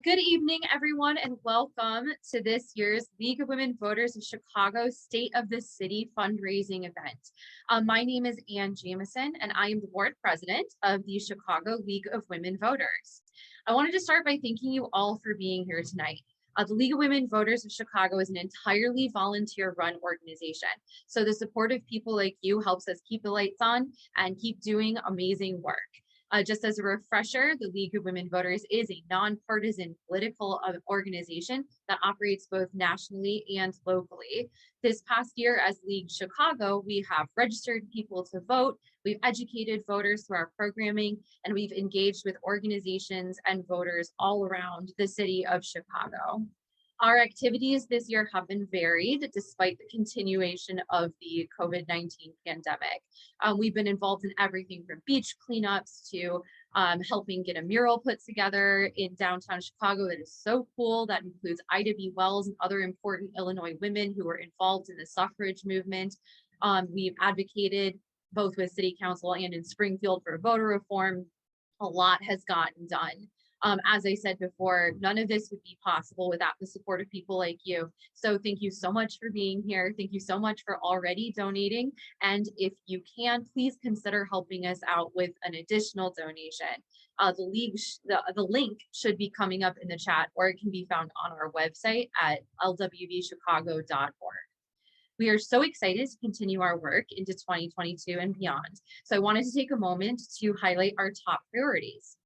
Good evening, everyone, and welcome to this year's League of Women Voters of Chicago State of the City fundraising event. My name is Ann Jamison, and I am the board president of the Chicago League of Women Voters. I wanted to start by thanking you all for being here tonight. The League of Women Voters of Chicago is an entirely volunteer-run organization. So the support of people like you helps us keep the lights on and keep doing amazing work. Just as a refresher, the League of Women Voters is a nonpartisan political organization that operates both nationally and locally. This past year as League Chicago, we have registered people to vote, we've educated voters through our programming, and we've engaged with organizations and voters all around the city of Chicago. Our activities this year have been varied despite the continuation of the COVID-19 pandemic. We've been involved in everything from beach cleanups to helping get a mural put together in downtown Chicago that is so cool. That includes Ida B. Wells and other important Illinois women who were involved in the suffrage movement. We've advocated both with City Council and in Springfield for voter reform. A lot has gotten done. As I said before, none of this would be possible without the support of people like you. So thank you so much for being here. Thank you so much for already donating. And if you can, please consider helping us out with an additional donation. The link should be coming up in the chat, or it can be found on our website at lwvchicago.org. We are so excited to continue our work into 2022 and beyond. So I wanted to take a moment to highlight our top priorities.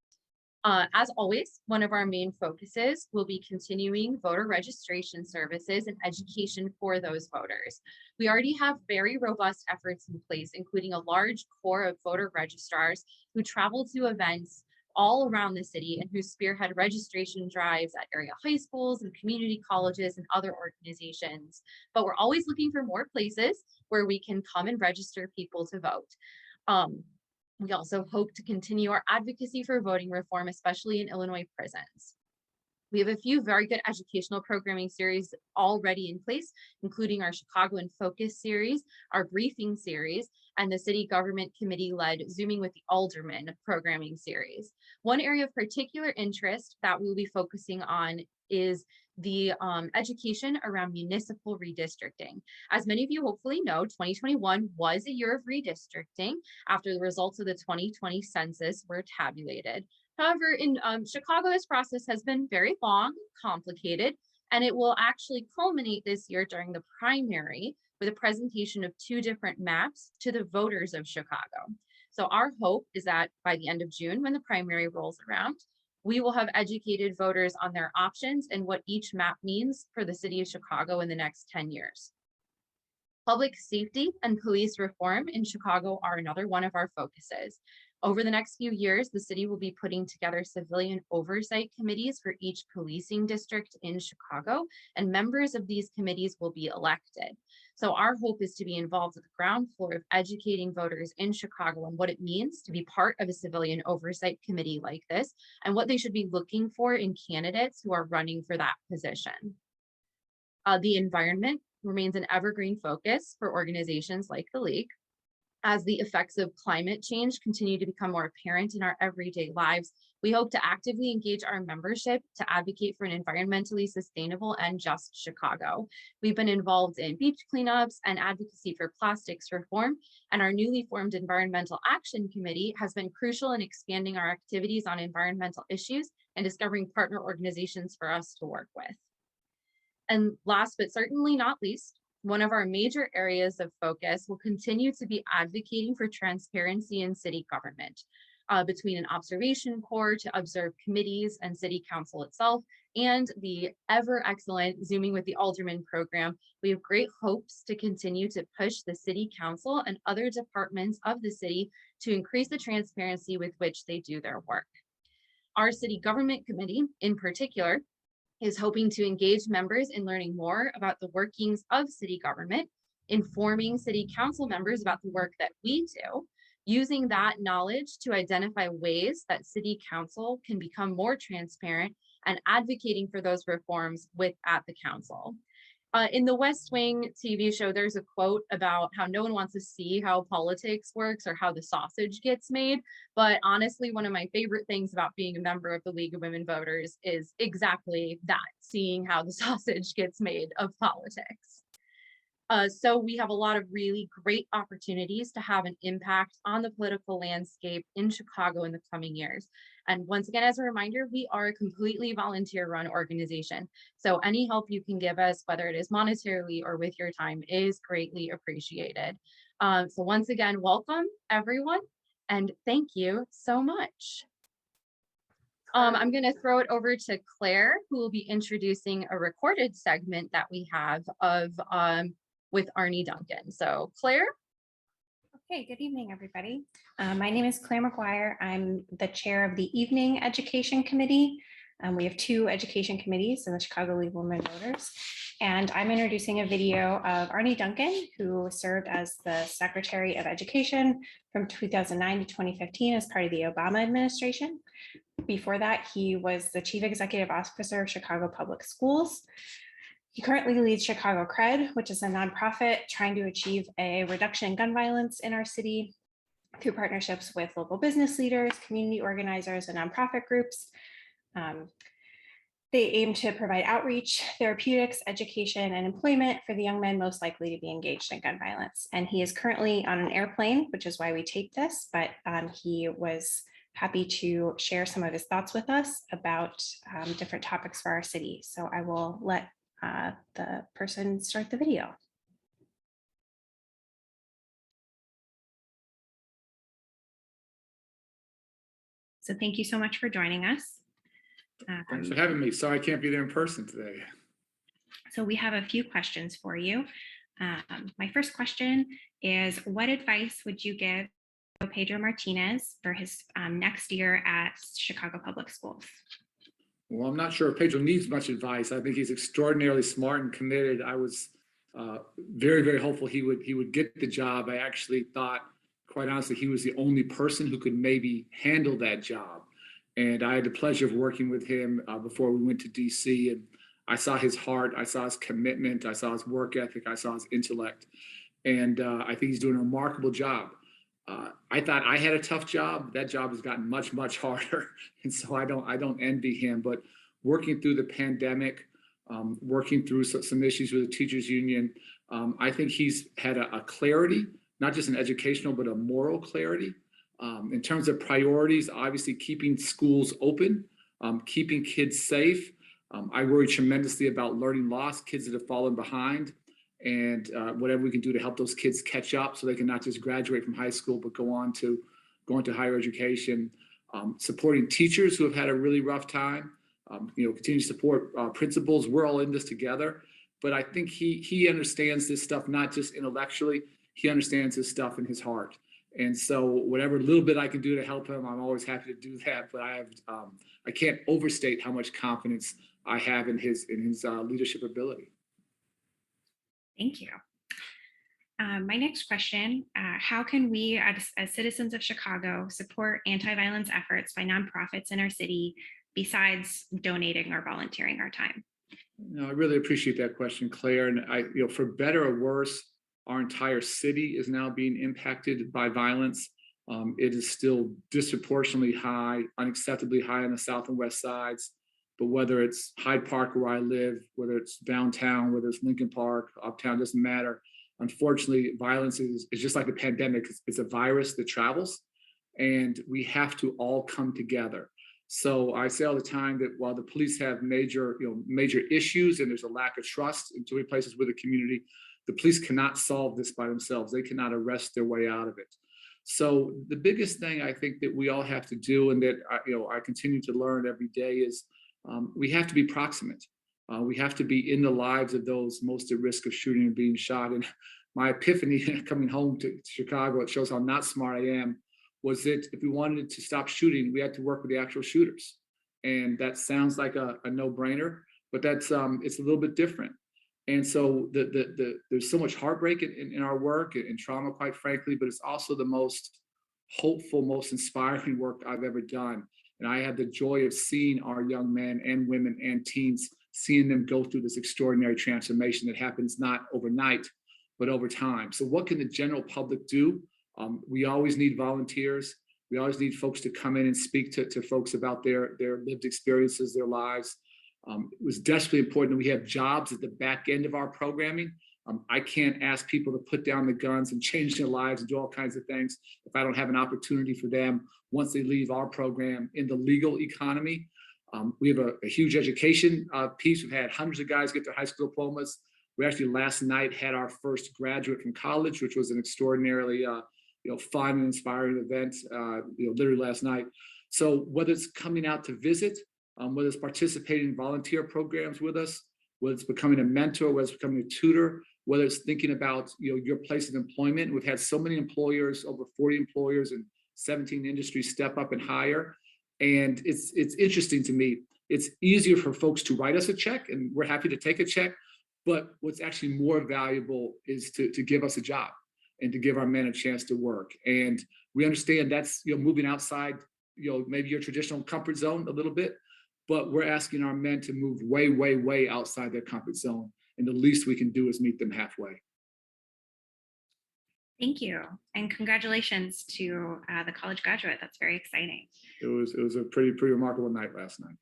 As always, one of our main focuses will be continuing voter registration services and education for those voters. We already have very robust efforts in place, including a large core of voter registrars who travel to events all around the city and who spearhead registration drives at area high schools and community colleges and other organizations. But we're always looking for more places where we can come and register people to vote. We also hope to continue our advocacy for voting reform, especially in Illinois prisons. We have a few very good educational programming series already in place, including our Chicago Infocus series, our briefing series, and the City Government Committee-led Zooming with the Aldermen programming series. One area of particular interest that we'll be focusing on is the education around municipal redistricting. As many of you hopefully know, 2021 was a year of redistricting after the results of the 2020 census were tabulated. However, in Chicago, this process has been very long, complicated, and it will actually culminate this year during the primary with a presentation of 2 different maps to the voters of Chicago. So our hope is that by the end of June, when the primary rolls around, we will have educated voters on their options and what each map means for the city of Chicago in the next 10 years. Public safety and police reform in Chicago are another one of our focuses. Over the next few years, the city will be putting together civilian oversight committees for each policing district in Chicago, and members of these committees will be elected. So our hope is to be involved at the ground floor of educating voters in Chicago on what it means to be part of a civilian oversight committee like this, and what they should be looking for in candidates who are running for that position. The environment remains an evergreen focus for organizations like the League. As the effects of climate change continue to become more apparent in our everyday lives, we hope to actively engage our membership to advocate for an environmentally sustainable and just Chicago. We've been involved in beach cleanups and advocacy for plastics reform, and our newly formed Environmental Action Committee has been crucial in expanding our activities on environmental issues and discovering partner organizations for us to work with. And last but certainly not least, one of our major areas of focus will continue to be advocating for transparency in city government. Between an observation corps to observe committees and city council itself, and the ever excellent Zooming with the Aldermen program, we have great hopes to continue to push the city council and other departments of the city to increase the transparency with which they do their work. Our city government committee in particular is hoping to engage members in learning more about the workings of city government, informing city council members about the work that we do, using that knowledge to identify ways that city council can become more transparent, and advocating for those reforms at the council. In the West Wing TV show, there's a quote about how no one wants to see how politics works or how the sausage gets made. But honestly, one of my favorite things about being a member of the League of Women Voters is exactly that, seeing how the sausage gets made of politics. So we have a lot of really great opportunities to have an impact on the political landscape in Chicago in the coming years. And once again, as a reminder, we are a completely volunteer-run organization. So any help you can give us, whether it is monetarily or with your time, is greatly appreciated. So once again, welcome everyone, and thank you so much. I'm going to throw it over to Claire, who will be introducing a recorded segment that we have of with Arne Duncan. So Claire. Okay, good evening, everybody. My name is Claire McGuire. I'm the chair of the Evening Education Committee. We have two education committees in the Chicago League of Women Voters. And I'm introducing a video of Arne Duncan, who served as the Secretary of Education from 2009 to 2015 as part of the Obama administration. Before that, he was the Chief Executive Officer of Chicago Public Schools. He currently leads Chicago Cred, which is a nonprofit trying to achieve a reduction in gun violence in our city through partnerships with local business leaders, community organizers, and nonprofit groups. They aim to provide outreach, therapeutics, education, and employment for the young men most likely to be engaged in gun violence. And he is currently on an airplane, which is why we taped this, but he was happy to share some of his thoughts with us about different topics for our city. So I will let the person start the video. So thank you so much for joining us. Thanks for having me. Sorry I can't be there in person today. So we have a few questions for you. My first question is, what advice would you give Pedro Martinez for his next year at Chicago Public Schools? Well, I'm not sure if Pedro needs much advice. I think he's extraordinarily smart and committed. I was very, very hopeful he would get the job. I actually thought, quite honestly, he was the only person who could maybe handle that job. And I had the pleasure of working with him before we went to DC. And I saw his heart, I saw his commitment, I saw his work ethic, I saw his intellect. And I think he's doing a remarkable job. I thought I had a tough job. That job has gotten much, much harder. And so I don't envy him, but working through the pandemic, working through some issues with the teachers union, I think he's had a clarity, not just an educational, but a moral clarity. In terms of priorities, obviously keeping schools open, keeping kids safe. I worry tremendously about learning loss, kids that have fallen behind, and whatever we can do to help those kids catch up so they can not just graduate from high school, but go on to higher education. Supporting teachers who have had a really rough time, continue to support principals. We're all in this together, but I think he understands this stuff, not just intellectually, he understands this stuff in his heart. And so whatever little bit I can do to help him, I'm always happy to do that. But I can't overstate how much confidence I have in his leadership ability. Thank you. My next question, how can we as citizens of Chicago support anti-violence efforts by nonprofits in our city besides donating or volunteering our time? I really appreciate that question, Claire. And for better or worse, our entire city is now being impacted by violence. It is still disproportionately high, unacceptably high on the south and west sides. But whether it's Hyde Park where I live, whether it's downtown, whether it's Lincoln Park, uptown, doesn't matter. Unfortunately, violence is just like the pandemic. It's a virus that travels, and we have to all come together. So I say all the time that while the police have major issues and there's a lack of trust in too many places with the community, the police cannot solve this by themselves. They cannot arrest their way out of it. So the biggest thing I think that we all have to do, and that I continue to learn every day, is we have to be proximate. We have to be in the lives of those most at risk of shooting and being shot. And my epiphany coming home to Chicago, it shows how not smart I am, was that if we wanted to stop shooting, we had to work with the actual shooters. And that sounds like a no-brainer, but that's it's a little bit different. And so there's so much heartbreak in our work and trauma, quite frankly, but it's also the most hopeful, most inspiring work I've ever done. And I had the joy of seeing our young men and women and teens seeing them go through this extraordinary transformation that happens not overnight, but over time. So what can the general public do? We always need volunteers. We always need folks to come in and speak to folks about their lived experiences, their lives. It was desperately important that we have jobs at the back end of our programming. I can't ask people to put down the guns and change their lives and do all kinds of things if I don't have an opportunity for them once they leave our program in the legal economy. We have a huge education piece. We've had hundreds of guys get their high school diplomas. We actually last night had our first graduate from college, which was an extraordinarily fun and inspiring event, literally last night. So whether it's coming out to visit, whether it's participating in volunteer programs with us, whether it's becoming a mentor, whether it's becoming a tutor, whether it's thinking about your place of employment. We've had so many employers, over 40 employers in 17 industries step up and hire. And it's interesting to me. It's easier for folks to write us a check, and we're happy to take a check. But what's actually more valuable is to give us a job and to give our men a chance to work. And we understand that's moving outside maybe your traditional comfort zone a little bit, but we're asking our men to move way, way, way outside their comfort zone. And the least we can do is meet them halfway. Thank you. And congratulations to the college graduate. That's very exciting. It was a pretty remarkable night last night.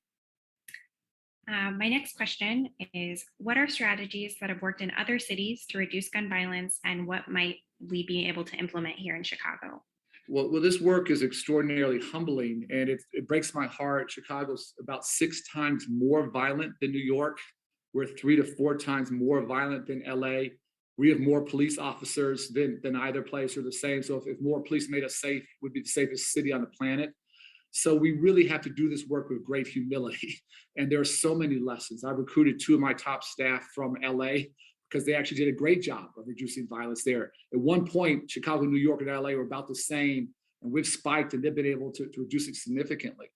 My next question is, what are strategies that have worked in other cities to reduce gun violence, and what might we be able to implement here in Chicago? Well, this work is extraordinarily humbling, and it breaks my heart. Chicago's about 6 times more violent than New York. We're 3 to 4 times more violent than LA. We have more police officers than either place, or the same. So if more police made us safe, we'd be the safest city on the planet. So we really have to do this work with great humility. And there are so many lessons. I've recruited 2 of my top staff from LA because they actually did a great job of reducing violence there. At one point, Chicago, New York, and LA were about the same, and we've spiked, and they've been able to reduce it significantly.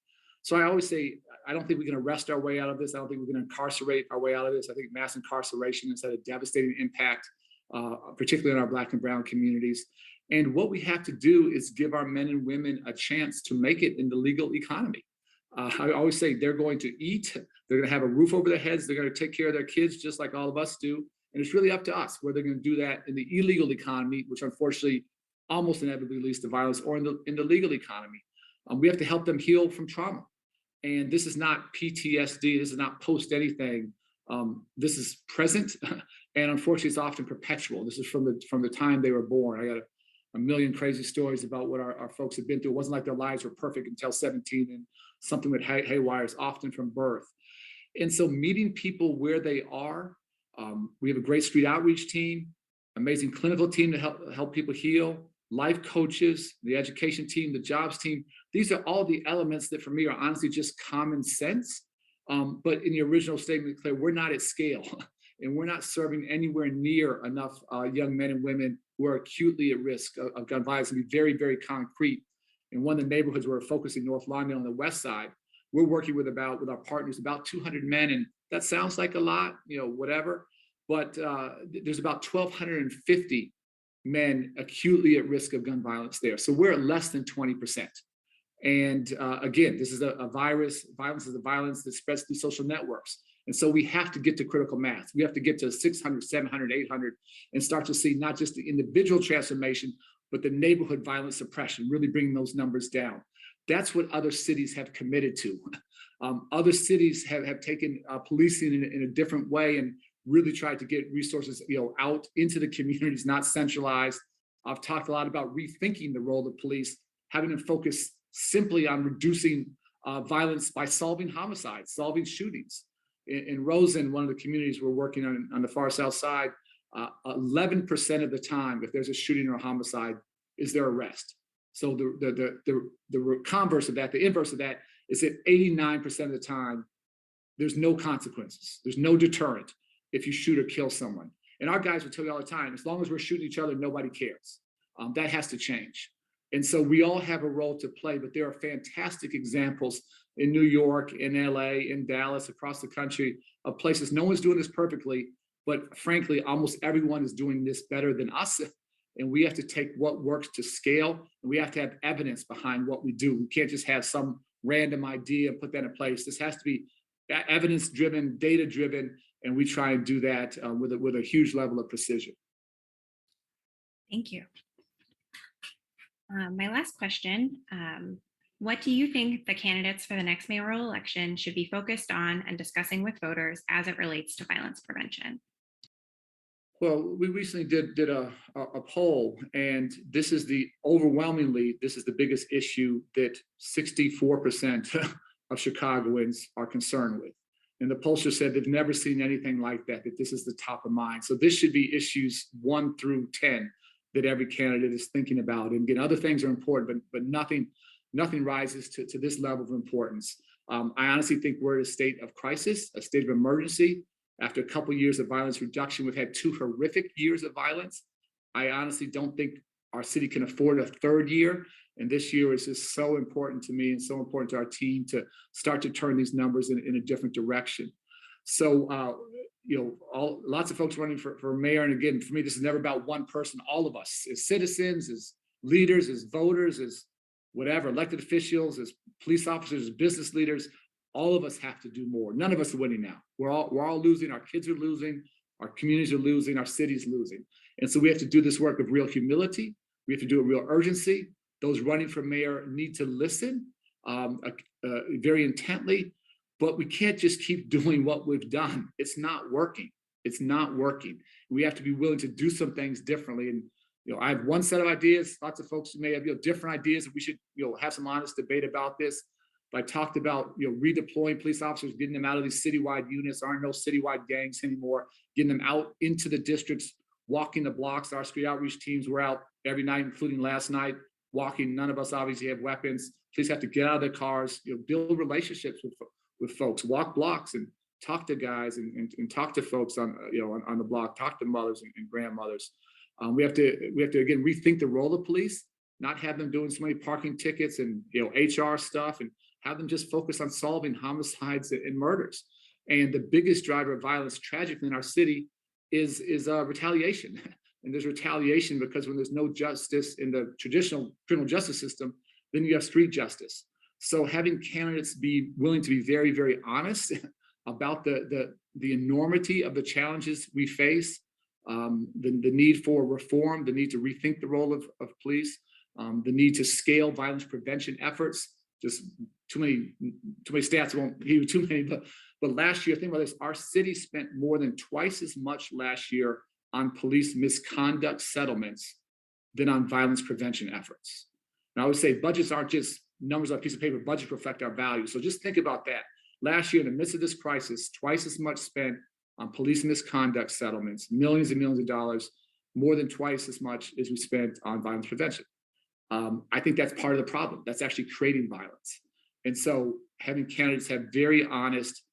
So I always say, I don't think we can arrest our way out of this. I don't think we can incarcerate our way out of this. I think mass incarceration has had a devastating impact, particularly in our Black and brown communities. And what we have to do is give our men and women a chance to make it in the legal economy. I always say they're going to eat, they're going to have a roof over their heads, they're going to take care of their kids just like all of us do. And it's really up to us whether they're going to do that in the illegal economy, which unfortunately almost inevitably leads to violence, or in the legal economy. We have to help them heal from trauma. And this is not PTSD, this is not post anything. This is present, and unfortunately it's often perpetual. This is from the time they were born. I got a million crazy stories about what our folks have been through. It wasn't like their lives were perfect until 17, and something that haywires often from birth. And so meeting people where they are, we have a great street outreach team, amazing clinical team to help people heal, life coaches, the education team, the jobs team. These are all the elements that for me are honestly just common sense. But in the original statement, Claire, we're not at scale, and we're not serving anywhere near enough young men and women who are acutely at risk of gun violence. And be very, very concrete. In one of the neighborhoods we're focusing, North Lawndale on the west side, we're working with our partners, about 200 men. And that sounds like a lot, whatever. But there's about 1,250 men acutely at risk of gun violence there. So we're at less than 20%. And again, this is a virus. Violence is a violence that spreads through social networks. And so we have to get to critical mass. We have to get to 600, 700, 800 and start to see not just the individual transformation, but the neighborhood violence suppression, really bringing those numbers down. That's what other cities have committed to. Other cities have taken policing in a different way and really tried to get resources out into the communities, not centralized. I've talked a lot about rethinking the role of police, having them focus simply on reducing violence by solving homicides, solving shootings. In Rosen, one of the communities we're working on the far south side, 11% of the time, if there's a shooting or a homicide, is there arrest. So the converse of that, the inverse of that, is that 89% of the time, there's no consequences. There's no deterrent if you shoot or kill someone. And our guys will tell you all the time, as long as we're shooting each other, nobody cares. That has to change. And so we all have a role to play, but there are fantastic examples in New York, in LA, in Dallas, across the country, of places. No one's doing this perfectly, but frankly, almost everyone is doing this better than us. And we have to take what works to scale, and we have to have evidence behind what we do. We can't just have some random idea and put that in place. This has to be evidence-driven, data-driven, and we try and do that with a huge level of precision. Thank you. My last question, what do you think the candidates for the next mayoral election should be focused on and discussing with voters as it relates to violence prevention? Well, we recently did a poll, and this is overwhelmingly, this is the biggest issue that 64% of Chicagoans are concerned with. And the pollster said they've never seen anything like that this is the top of mind. So this should be issues 1 through 10 that every candidate is thinking about. And again, other things are important, but nothing rises to this level of importance. I honestly think we're in a state of crisis, a state of emergency. After a couple of years of violence reduction, we've had 2 horrific years of violence. I honestly don't think our city can afford a 3rd year. And this year is just so important to me and so important to our team to start to turn these numbers in a different direction. So, lots of folks running for mayor. And again, for me, this is never about one person. All of us as citizens, as leaders, as voters, as whatever, elected officials, as police officers, as business leaders, all of us have to do more. None of us are winning now. We're all losing. Our kids are losing. Our communities are losing. Our city's losing. And so we have to do this work of real humility. We have to do a real urgency. Those running for mayor need to listen very intently, but we can't just keep doing what we've done. It's not working. It's not working. We have to be willing to do some things differently. And I have one set of ideas. Lots of folks may have different ideas. We should have some honest debate about this. But I talked about redeploying police officers, getting them out of these citywide units. There aren't no citywide gangs anymore. Getting them out into the districts, walking the blocks. Our street outreach teams were out every night, including last night, walking. None of us obviously have weapons. Police have to get out of their cars, build relationships with folks, walk blocks and talk to guys and talk to folks on the block, talk to mothers and grandmothers. We have to again rethink the role of police, not have them doing so many parking tickets and HR stuff, and have them just focus on solving homicides and murders. And the biggest driver of violence, tragically, in our city is retaliation. And there's retaliation because when there's no justice in the traditional criminal justice system, then you have street justice. So having candidates be willing to be very, very honest about the enormity of the challenges we face, the need for reform, the need to rethink the role of police, the need to scale violence prevention efforts. Just too many stats, I won't give you too many, but last year, think about this, our city spent more than twice as much last year on police misconduct settlements than on violence prevention efforts. And I would say budgets aren't just numbers on a piece of paper, budgets reflect our values. So just think about that. Last year, in the midst of this crisis, twice as much spent on police misconduct settlements, millions and millions of dollars, more than twice as much as we spent on violence prevention. I think that's part of the problem. That's actually creating violence. And so having candidates have very honest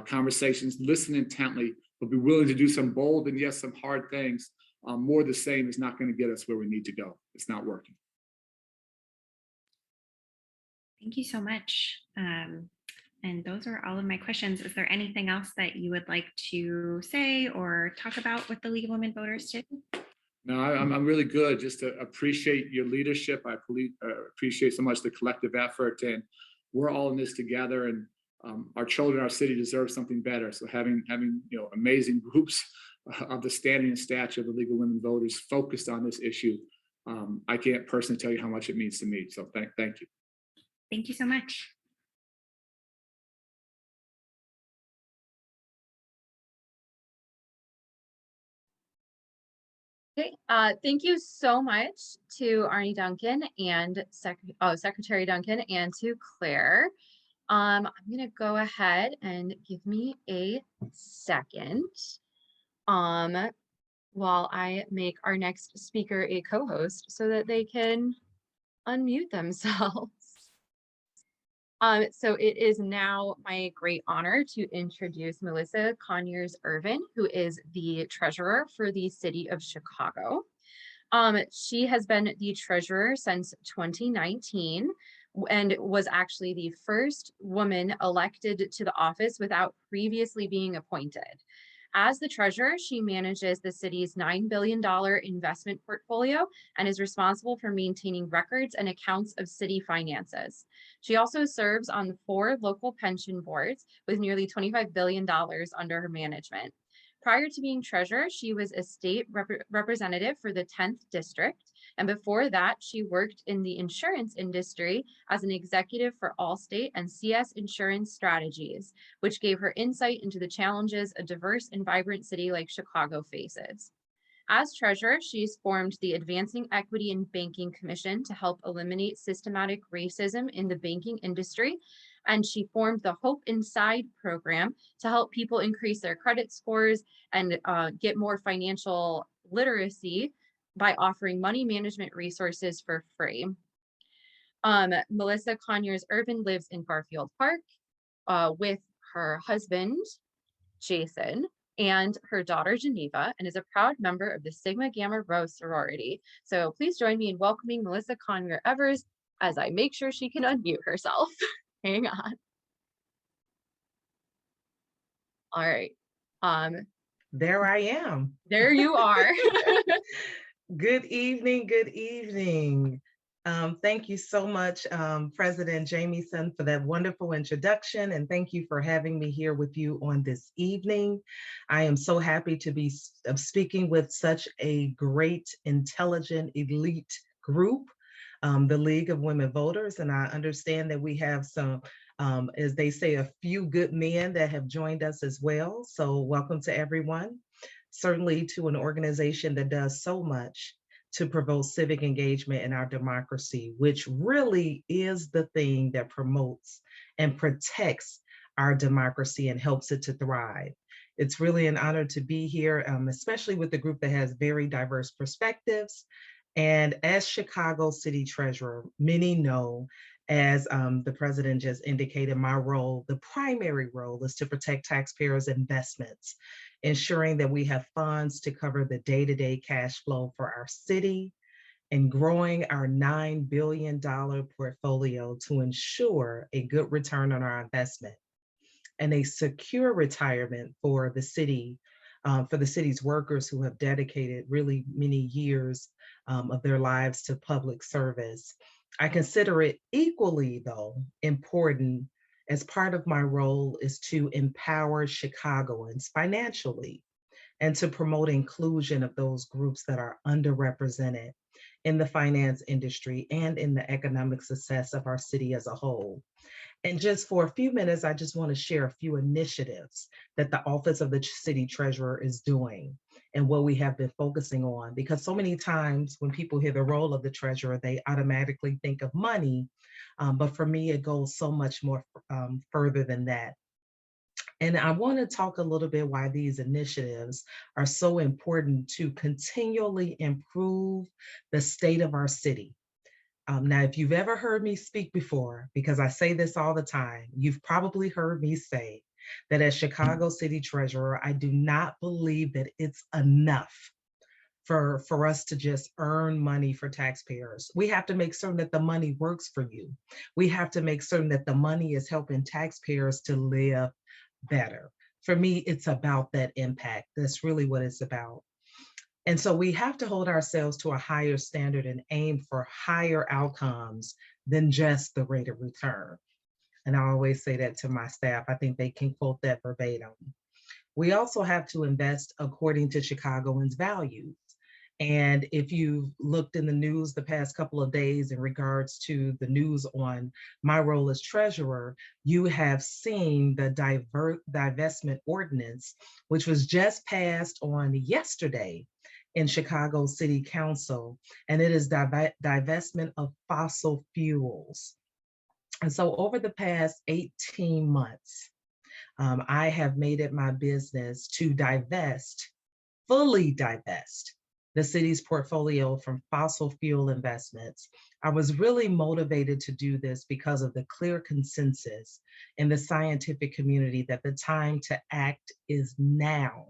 conversations, listen intently, but be willing to do some bold and yes, some hard things, more the same is not going to get us where we need to go. It's not working. Thank you so much. And those are all of my questions. Is there anything else that you would like to say or talk about with the League of Women Voters today? No, I'm really good. Just to appreciate your leadership. I appreciate so much the collective effort, and we're all in this together. And our children, our city deserves something better. So having amazing groups of the standing and stature of the League of Women Voters focused on this issue, I can't personally tell you how much it means to me. So thank you. Thank you so much. Okay, thank you so much to Arne Duncan and Secretary Duncan and to Claire. I'm gonna go ahead and give me a second while I make our next speaker a co-host so that they can unmute themselves. So it is now my great honor to introduce Melissa Conyears-Ervin, who is the treasurer for the city of Chicago. She has been the treasurer since 2019 and was actually the first woman elected to the office without previously being appointed. As the treasurer, she manages the city's $9 billion investment portfolio and is responsible for maintaining records and accounts of city finances. She also serves on 4 local pension boards with nearly $25 billion under her management. Prior to being treasurer, she was a state representative for the 10th district. And before that, she worked in the insurance industry as an executive for Allstate and CS Insurance Strategies, which gave her insight into the challenges a diverse and vibrant city like Chicago faces. As treasurer, she's formed the Advancing Equity in Banking Commission to help eliminate systematic racism in the banking industry. And she formed the Hope Inside program to help people increase their credit scores and get more financial literacy by offering money management resources for free. Melissa Conyears-Ervin lives in Garfield Park with her husband, Jason, and her daughter, Geneva, and is a proud member of the Sigma Gamma Rho sorority. So please join me in welcoming Melissa Conyears-Ervin as I make sure she can unmute herself. Hang on. All right. There I am. There you are. Good evening, good evening. Thank you so much, President Jamieson, for that wonderful introduction, and thank you for having me here with you on this evening. I am so happy to be speaking with such a great, intelligent, elite group, the League of Women Voters, and I understand that we have some, as they say, a few good men that have joined us as well. So welcome to everyone. Certainly to an organization that does so much to promote civic engagement in our democracy, which really is the thing that promotes and protects our democracy and helps it to thrive. It's really an honor to be here, especially with a group that has very diverse perspectives. And as Chicago City Treasurer, many know, as the president just indicated, my role, the primary role, is to protect taxpayers' investments, ensuring that we have funds to cover the day-to-day cash flow for our city, and growing our $9 billion portfolio to ensure a good return on our investment and a secure retirement for the city, for the city's workers who have dedicated really many years of their lives to public service. I consider it equally, though, important as part of my role is to empower Chicagoans financially and to promote inclusion of those groups that are underrepresented in the finance industry and in the economic success of our city as a whole. And just for a few minutes, I just want to share a few initiatives that the Office of the City Treasurer is doing and what we have been focusing on. Because so many times when people hear the role of the treasurer, they automatically think of money. But for me, it goes so much more further than that. And I want to talk a little bit why these initiatives are so important to continually improve the state of our city. Now, if you've ever heard me speak before, because I say this all the time, you've probably heard me say that as Chicago City Treasurer, I do not believe that it's enough for us to just earn money for taxpayers. We have to make certain that the money works for you. We have to make certain that the money is helping taxpayers to live better. For me, it's about that impact. That's really what it's about. And so we have to hold ourselves to a higher standard and aim for higher outcomes than just the rate of return. And I always say that to my staff. I think they can quote that verbatim. We also have to invest according to Chicagoans' values. And if you've looked in the news the past couple of days in regards to the news on my role as treasurer, you have seen the divestment ordinance, which was just passed on yesterday in Chicago City Council, and it is divestment of fossil fuels. And so over the past 18 months, I have made it my business to fully divest the city's portfolio from fossil fuel investments. I was really motivated to do this because of the clear consensus in the scientific community that the time to act is now.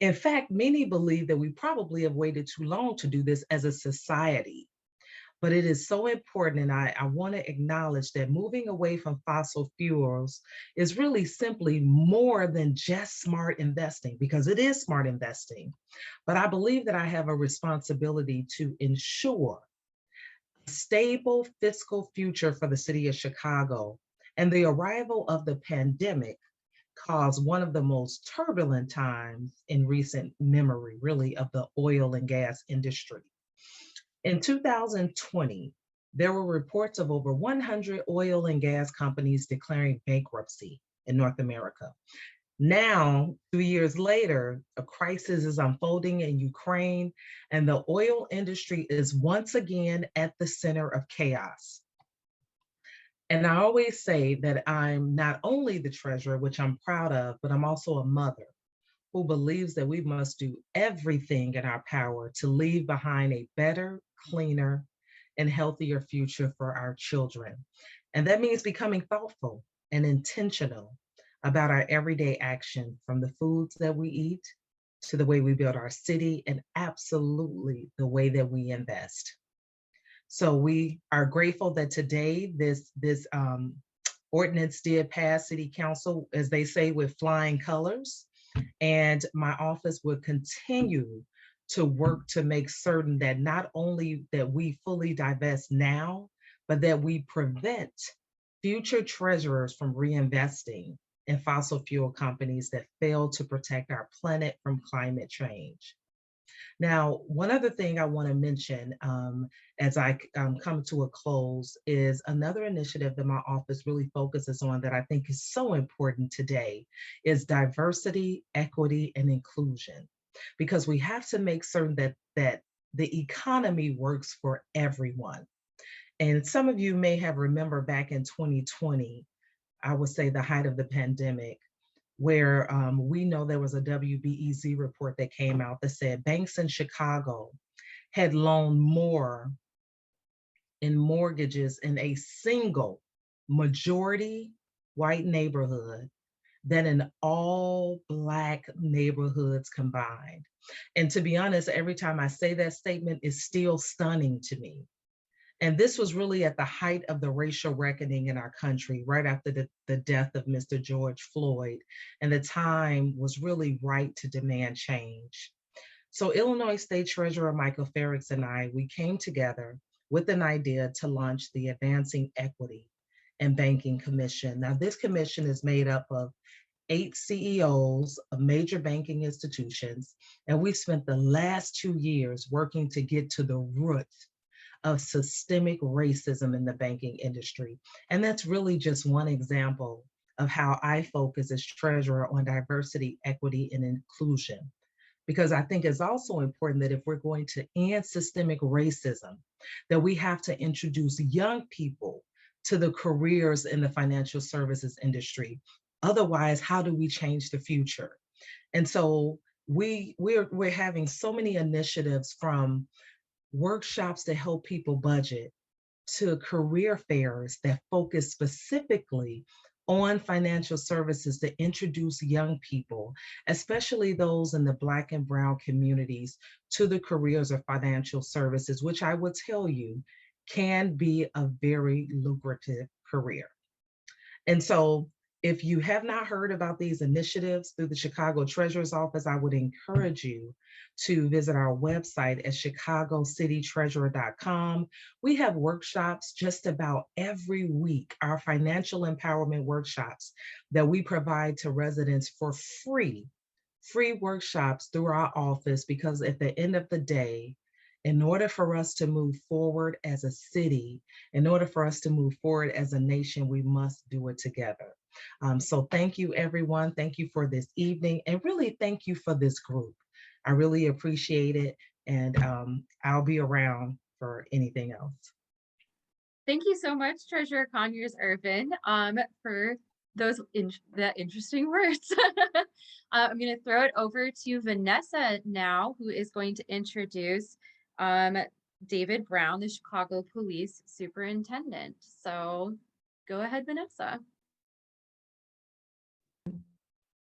In fact, many believe that we probably have waited too long to do this as a society. But it is so important, and I want to acknowledge that moving away from fossil fuels is really simply more than just smart investing, because it is smart investing. But I believe that I have a responsibility to ensure a stable fiscal future for the city of Chicago. And the arrival of the pandemic caused one of the most turbulent times in recent memory, really, of the oil and gas industry. In 2020, there were reports of over 100 oil and gas companies declaring bankruptcy in North America. Now, 2 years later, a crisis is unfolding in Ukraine, and the oil industry is once again at the center of chaos. And I always say that I'm not only the treasurer, which I'm proud of, but I'm also a mother who believes that we must do everything in our power to leave behind a better, cleaner, and healthier future for our children. And that means becoming thoughtful and intentional about our everyday action, from the foods that we eat to the way we build our city, and absolutely the way that we invest. So we are grateful that today this ordinance did pass City Council, as they say, with flying colors. And my office will continue to work to make certain that not only that we fully divest now, but that we prevent future treasurers from reinvesting in fossil fuel companies that fail to protect our planet from climate change. Now, one other thing I want to mention as I come to a close is another initiative that my office really focuses on that I think is so important today is diversity, equity, and inclusion, because we have to make certain that the economy works for everyone. And some of you may have remembered back in 2020, I would say the height of the pandemic, where we know there was a WBEZ report that came out that said banks in Chicago had loaned more in mortgages in a single majority white neighborhood than in all Black neighborhoods combined. And to be honest, every time I say that statement, it's still stunning to me. And this was really at the height of the racial reckoning in our country, right after the death of Mr. George Floyd. And the time was really right to demand change. So Illinois State Treasurer Michael Ferguson and I, we came together with an idea to launch the Advancing Equity and Banking Commission. Now, this commission is made up of 8 CEOs of major banking institutions, and we spent the last 2 years working to get to the root of systemic racism in the banking industry. And that's really just one example of how I focus as treasurer on diversity, equity, and inclusion. Because I think it's also important that if we're going to end systemic racism, that we have to introduce young people to the careers in the financial services industry. Otherwise, how do we change the future? And so we're having so many initiatives, from workshops to help people budget to career fairs that focus specifically on financial services to introduce young people, especially those in the Black and Brown communities, to the careers of financial services, which I would tell you can be a very lucrative career. And so if you have not heard about these initiatives through the Chicago Treasurer's Office, I would encourage you to visit our website at chicagocitytreasurer.com. We have workshops just about every week, our financial empowerment workshops that we provide to residents for free workshops through our office, because at the end of the day, in order for us to move forward as a city, in order for us to move forward as a nation, we must do it together. So thank you, everyone. Thank you for this evening, and really thank you for this group. I really appreciate it, and I'll be around for anything else. Thank you so much, Treasurer Conyears-Ervin, for those interesting words. I'm going to throw it over to Vanessa now, who is going to introduce David Brown, the Chicago Police Superintendent. So go ahead, Vanessa.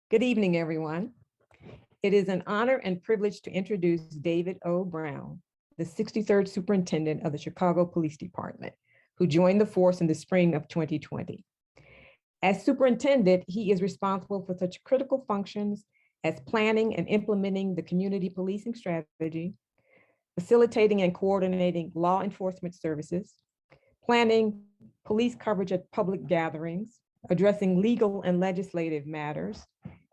Good evening, everyone. It is an honor and privilege to introduce David O. Brown, the 63rd Superintendent of the Chicago Police Department, who joined the force in the spring of 2020. As Superintendent, he is responsible for such critical functions as planning and implementing the community policing strategy, facilitating and coordinating law enforcement services, planning police coverage at public gatherings, addressing legal and legislative matters,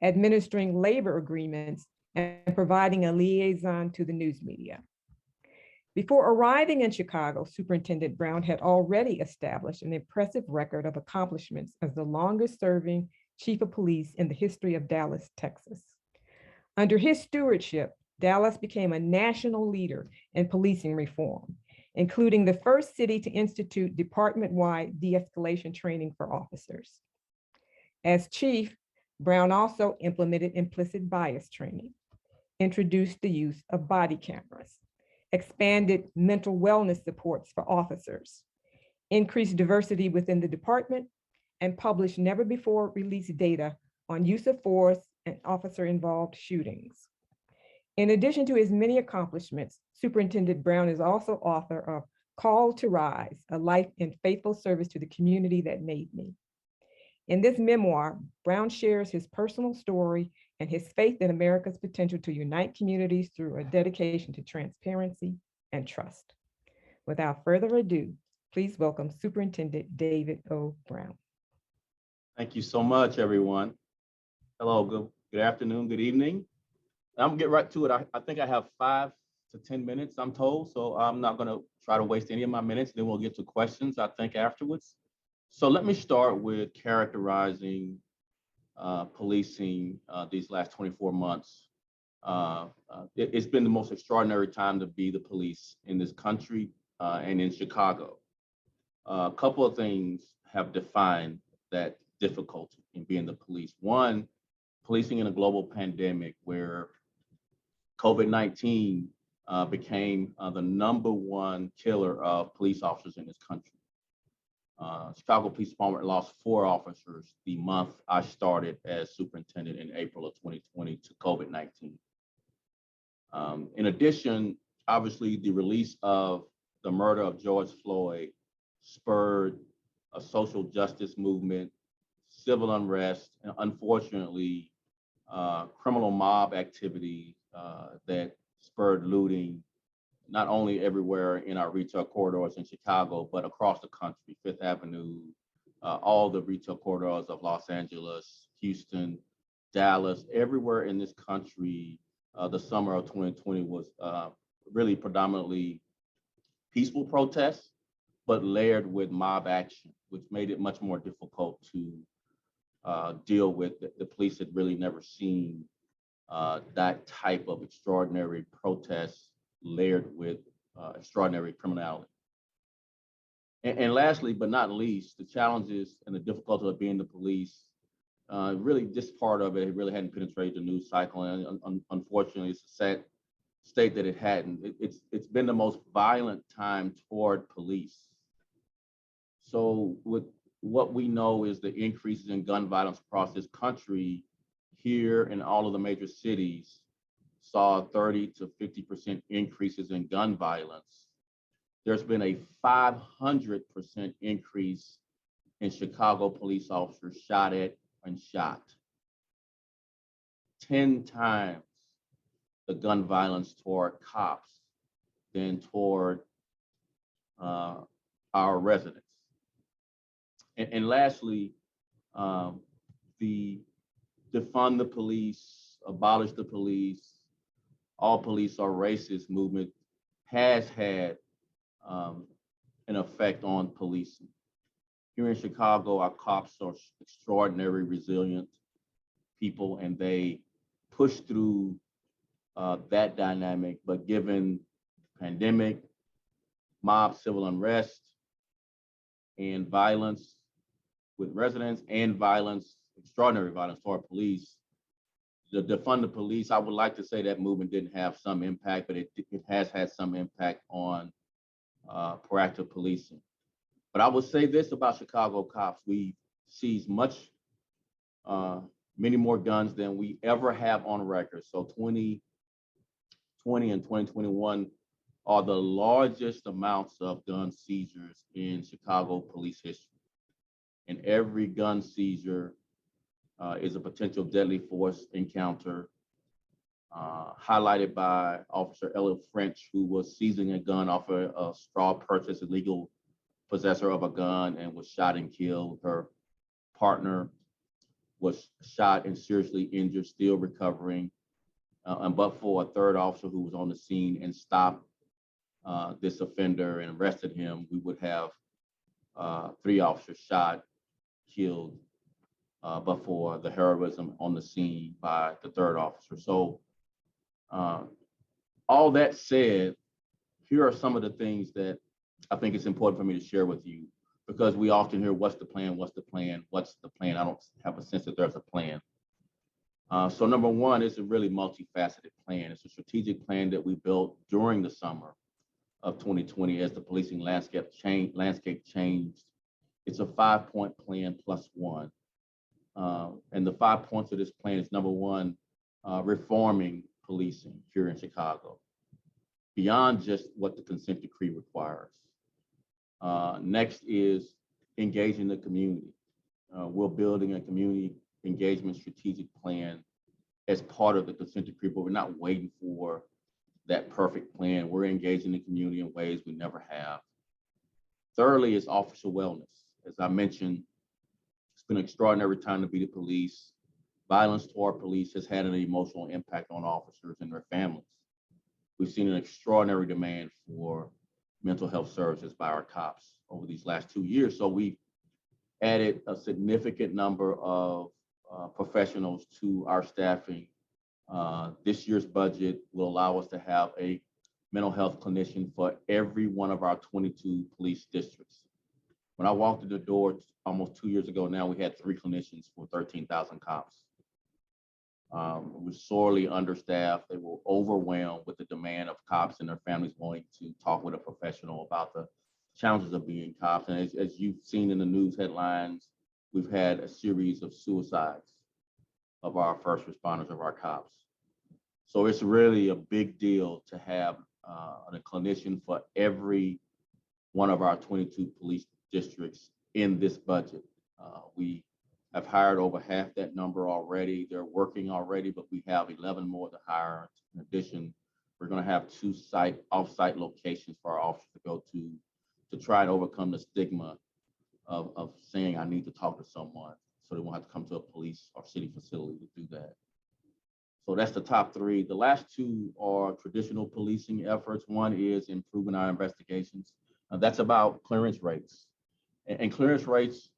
administering labor agreements, and providing a liaison to the news media. Before arriving in Chicago, Superintendent Brown had already established an impressive record of accomplishments as the longest serving chief of police in the history of Dallas, Texas. Under his stewardship, Dallas became a national leader in policing reform, including the first city to institute department-wide de-escalation training for officers. As chief, Brown also implemented implicit bias training, introduced the use of body cameras, expanded mental wellness supports for officers, increased diversity within the department, and published never before released data on use of force and officer-involved shootings. In addition to his many accomplishments, Superintendent Brown is also author of Call to Rise, A Life in Faithful Service to the Community That Made Me. In this memoir, Brown shares his personal story and his faith in America's potential to unite communities through a dedication to transparency and trust. Without further ado, please welcome Superintendent David O. Brown. Thank you so much, everyone. Hello, good afternoon, good evening. I'm gonna get right to it. I think I have 5 to 10 minutes, I'm told, so I'm not gonna try to waste any of my minutes. Then we'll get to questions, I think, afterwards. So let me start with characterizing policing these last 24 months. It's been the most extraordinary time to be the police in this country and in Chicago. A couple of things have defined that difficulty in being the police. One, policing in a global pandemic where COVID-19 became the #1 killer of police officers in this country. Chicago Police Department lost 4 officers the month I started as superintendent in April of 2020 to COVID-19. In addition, obviously, the release of the murder of George Floyd spurred a social justice movement, civil unrest, and unfortunately, criminal mob activity that spurred looting, not only everywhere in our retail corridors in Chicago, but across the country, Fifth Avenue, all the retail corridors of Los Angeles, Houston, Dallas, everywhere in this country. The summer of 2020 was really predominantly peaceful protests, but layered with mob action, which made it much more difficult to deal with. The police had really never seen that type of extraordinary protests layered with extraordinary criminality. And lastly, but not least, the challenges and the difficulty of being the police, really this part of it really hadn't penetrated the news cycle. And unfortunately, it's a sad state that it hadn't. It's been the most violent time toward police. So with what we know is the increases in gun violence across this country, here in all of the major cities, saw 30 to 50% increases in gun violence. There's been a 500% increase in Chicago police officers shot at and shot. 10 times the gun violence toward cops than toward our residents. And lastly, the defund the police, abolish the police, all police are racist movement has had an effect on policing. Here in Chicago, our cops are extraordinary, resilient people, and they push through that dynamic. But given pandemic, mob civil unrest, and violence with residents, and violence, extraordinary violence toward police, the defund the police, I would like to say that movement didn't have some impact, but it has had some impact on proactive policing. But I would say this about Chicago cops: we seized many more guns than we ever have on record. So 2020 and 2021 are the largest amounts of gun seizures in Chicago police history. And every gun seizure is a potential deadly force encounter, highlighted by Officer Ella French, who was seizing a gun off a straw purchase, illegal possessor of a gun, and was shot and killed. Her partner was shot and seriously injured, still recovering. But for a third officer who was on the scene and stopped this offender and arrested him, we would have 3 officers shot, killed, but for the heroism on the scene by the third officer. So all that said, here are some of the things that I think it's important for me to share with you, because we often hear, what's the plan? What's the plan? What's the plan? I don't have a sense that there's a plan. So number one, it's a really multifaceted plan. It's a strategic plan that we built during the summer of 2020 as the policing landscape changed. It's a 5-point plan plus one. And the 5 points of this plan is, number one, reforming policing here in Chicago beyond just what the consent decree requires. Next is engaging the community. We're building a community engagement strategic plan as part of the consent decree, but we're not waiting for that perfect plan. We're engaging the community in ways we never have. Thirdly is officer wellness. As I mentioned, it's been an extraordinary time to be the police. Violence toward police has had an emotional impact on officers and their families. We've seen an extraordinary demand for mental health services by our cops over these last 2 years. So we've added a significant number of professionals to our staffing. This year's budget will allow us to have a mental health clinician for every one of our 22 police districts. When I walked in the door almost 2 years ago now, we had 3 clinicians for 13,000 cops. We're sorely understaffed. They were overwhelmed with the demand of cops and their families wanting to talk with a professional about the challenges of being cops. And as you've seen in the news headlines, we've had a series of suicides of our first responders, of our cops. So it's really a big deal to have a clinician for every one of our 22 police districts in this budget. We have hired over half that number already. They're working already, but we have 11 more to hire. In addition, we're going to have 2 off-site locations for our officers to go to try and overcome the stigma of saying, I need to talk to someone, so they won't have to come to a police or city facility to do that. So that's the top 3. The last 2 are traditional policing efforts. One is improving our investigations. That's about clearance rates. And clearance rates,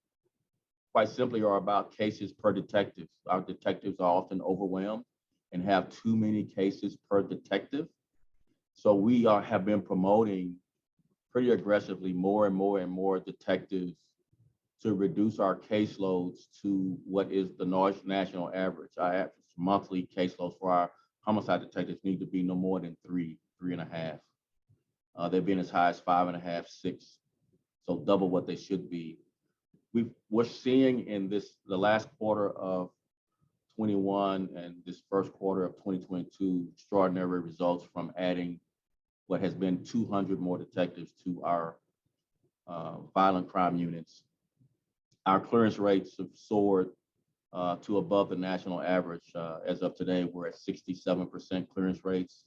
quite simply, are about cases per detective. Our detectives are often overwhelmed and have too many cases per detective. So we have been promoting pretty aggressively more and more detectives to reduce our caseloads to what is the national average. Our average monthly caseloads for our homicide detectives need to be no more than 3.5. They've been as high as 5.5, 6, so double what they should be. We're seeing in the last quarter of 21 and this first quarter of 2022 extraordinary results from adding what has been 200 more detectives to our violent crime units. Our clearance rates have soared to above the national average. As of today, we're at 67% clearance rates.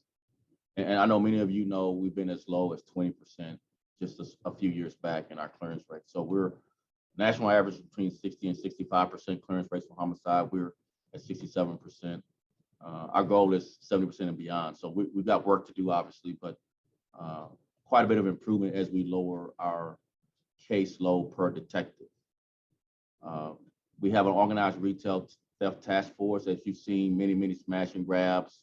And I know many of you know we've been as low as 20% just a few years back in our clearance rate. So we're national average between 60 and 65% clearance rates for homicide. We're at 67%. Our goal is 70% and beyond. So we've got work to do, obviously, but quite a bit of improvement as we lower our caseload per detective. We have an organized retail theft task force. As you've seen, many smash and grabs.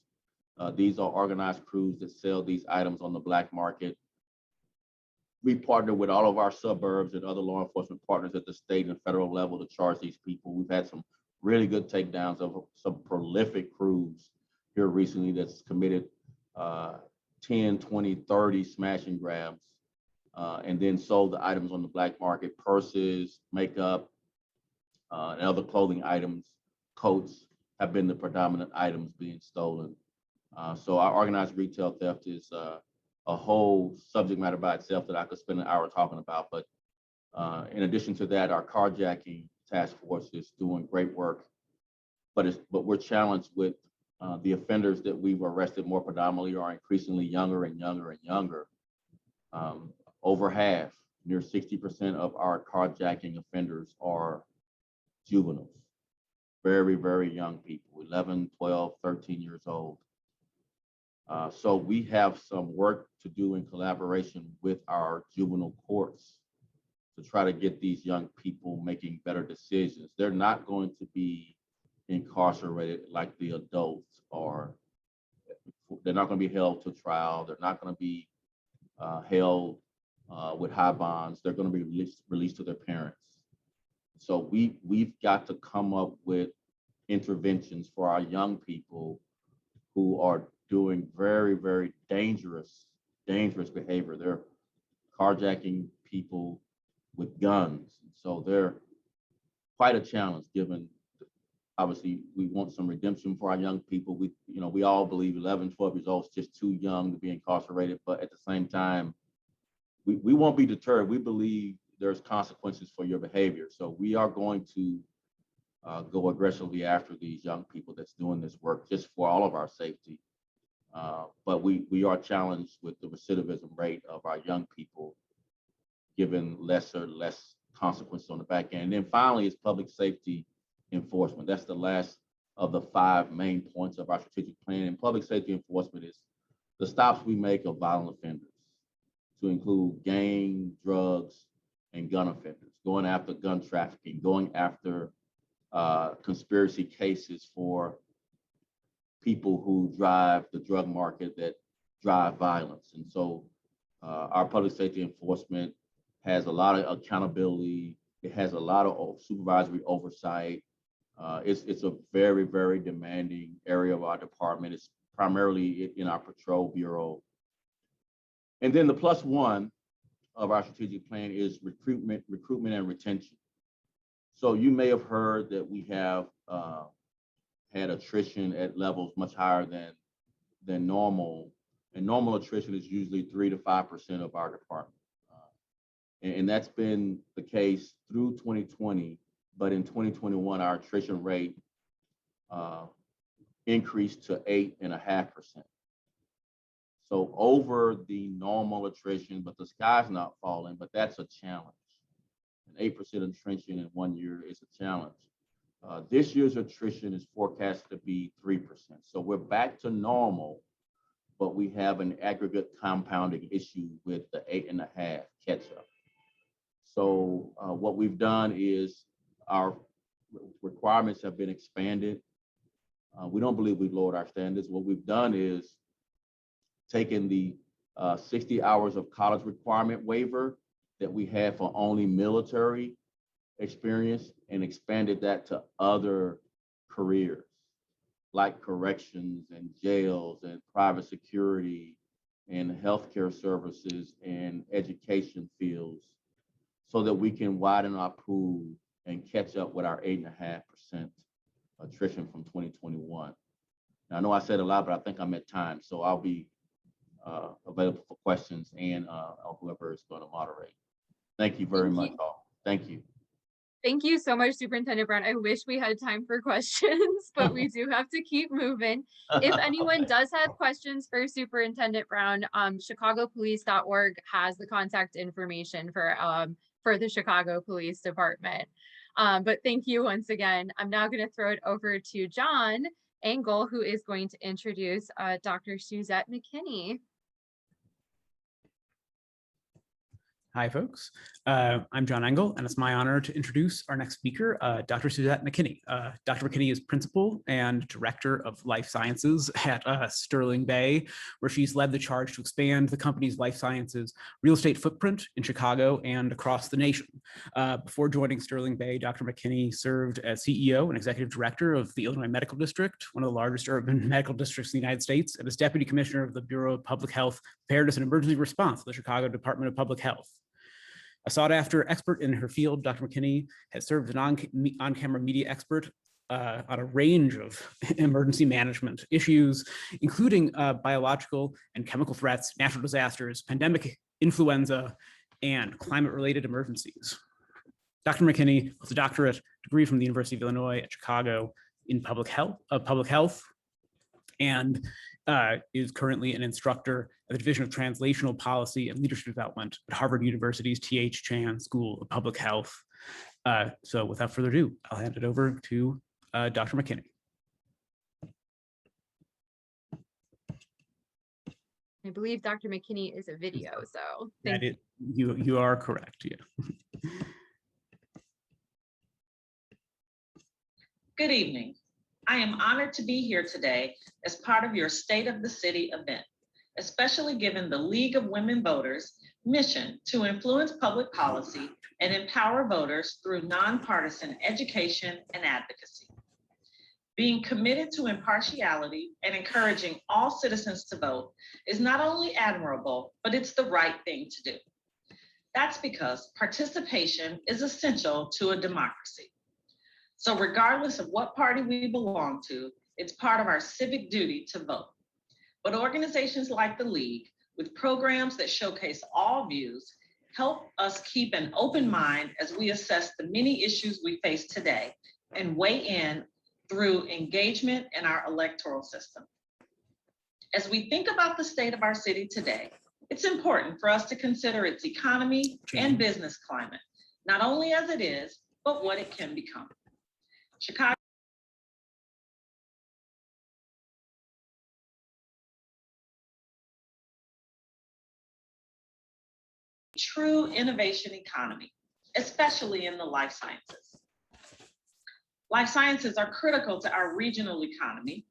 These are organized crews that sell these items on the black market. We partner with all of our suburbs and other law enforcement partners at the state and federal level to charge these people. We've had some really good takedowns of some prolific crews here recently that's committed 10, 20, 30 smash and grabs, and then sold the items on the black market. Purses, makeup, and other clothing items, coats have been the predominant items being stolen. So our organized retail theft is a whole subject matter by itself that I could spend an hour talking about. But in addition to that, our carjacking task force is doing great work. But we're challenged with the offenders that we've arrested more predominantly are increasingly younger and younger and younger. Over half, near 60% of our carjacking offenders are juveniles, very, very young people, 11, 12, 13 years old. So we have some work to do in collaboration with our juvenile courts to try to get these young people making better decisions. They're not going to be incarcerated like the adults are. They're not going to be held to trial. They're not going to be held with high bonds. They're going to be released to their parents. So we've got to come up with interventions for our young people who are doing very, very dangerous behavior. They're carjacking people with guns. So they're quite a challenge given, obviously, we want some redemption for our young people. We all believe 11, 12 years old is just too young to be incarcerated, but at the same time, we won't be deterred. We believe there's consequences for your behavior. So we are going to go aggressively after these young people that's doing this work just for all of our safety. But we are challenged with the recidivism rate of our young people, given less consequences on the back end. And then finally, is public safety enforcement. That's the last of the 5 main points of our strategic plan. And public safety enforcement is the stops we make of violent offenders, to include gang, drugs, and gun offenders, going after gun trafficking, going after conspiracy cases for people who drive the drug market that drive violence. And so our public safety enforcement has a lot of accountability. It has a lot of supervisory oversight. It's a very, very demanding area of our department. It's primarily in our patrol bureau. And then the +1 of our strategic plan is recruitment and retention. So you may have heard that we have had attrition at levels much higher than normal. And normal attrition is usually 3 to 5% of our department. And that's been the case through 2020. But in 2021, our attrition rate increased to 8.5%. So over the normal attrition, but the sky's not falling, but that's a challenge. An 8% attrition in 1 year is a challenge. This year's attrition is forecast to be 3%. So we're back to normal, but we have an aggregate compounding issue with the 8.5 catch up. So what we've done is our requirements have been expanded. We don't believe we've lowered our standards. What we've done is taken the 60 hours of college requirement waiver that we had for only military experience and expanded that to other careers like corrections and jails and private security and healthcare services and education fields, so that we can widen our pool and catch up with our 8.5% attrition from 2021. Now, I know I said a lot, but I think I'm at time, so I'll be available for questions and whoever is going to moderate. Thank you very much, all. Thank you. Thank you so much, Superintendent Brown. I wish we had time for questions, but we do have to keep moving. If anyone does have questions for Superintendent Brown, chicagopolice.org has the contact information for the Chicago Police Department. But thank you once again. I'm now going to throw it over to John Engel, who is going to introduce Dr. Suzet McKinney. Hi, folks. I'm John Engel, and it's my honor to introduce our next speaker, Dr. Suzet McKinney. Dr. McKinney is Principal and Director of Life Sciences at Sterling Bay, where she's led the charge to expand the company's life sciences real estate footprint in Chicago and across the nation. Before joining Sterling Bay, Dr. McKinney served as CEO and Executive Director of the Illinois Medical District, one of the largest urban medical districts in the United States, and as Deputy Commissioner of the Bureau of Public Health, Preparedness and Emergency Response of the Chicago Department of Public Health. A sought-after expert in her field, Dr. McKinney has served as an on-camera media expert on a range of emergency management issues, including biological and chemical threats, natural disasters, pandemic influenza, and climate-related emergencies. Dr. McKinney holds a doctorate degree from the University of Illinois at Chicago in public health, and is currently an instructor at the Division of Translational Policy and Leadership Development at Harvard University's T.H. Chan School of Public Health. So without further ado, I'll hand it over to Dr. McKinney. I believe Dr. McKinney is a video, so That is, you are correct, yeah. Good evening. I am honored to be here today as part of your State of the City event, especially given the League of Women Voters' mission to influence public policy and empower voters through nonpartisan education and advocacy. Being committed to impartiality and encouraging all citizens to vote is not only admirable, but it's the right thing to do. That's because participation is essential to a democracy. So regardless of what party we belong to, it's part of our civic duty to vote. But organizations like the League, with programs that showcase all views, help us keep an open mind as we assess the many issues we face today and weigh in through engagement in our electoral system. As we think about the state of our city today, it's important for us to consider its economy and business climate, not only as it is, but what it can become. Chicago true innovation economy, especially in the life sciences. Life sciences are critical to our regional economy.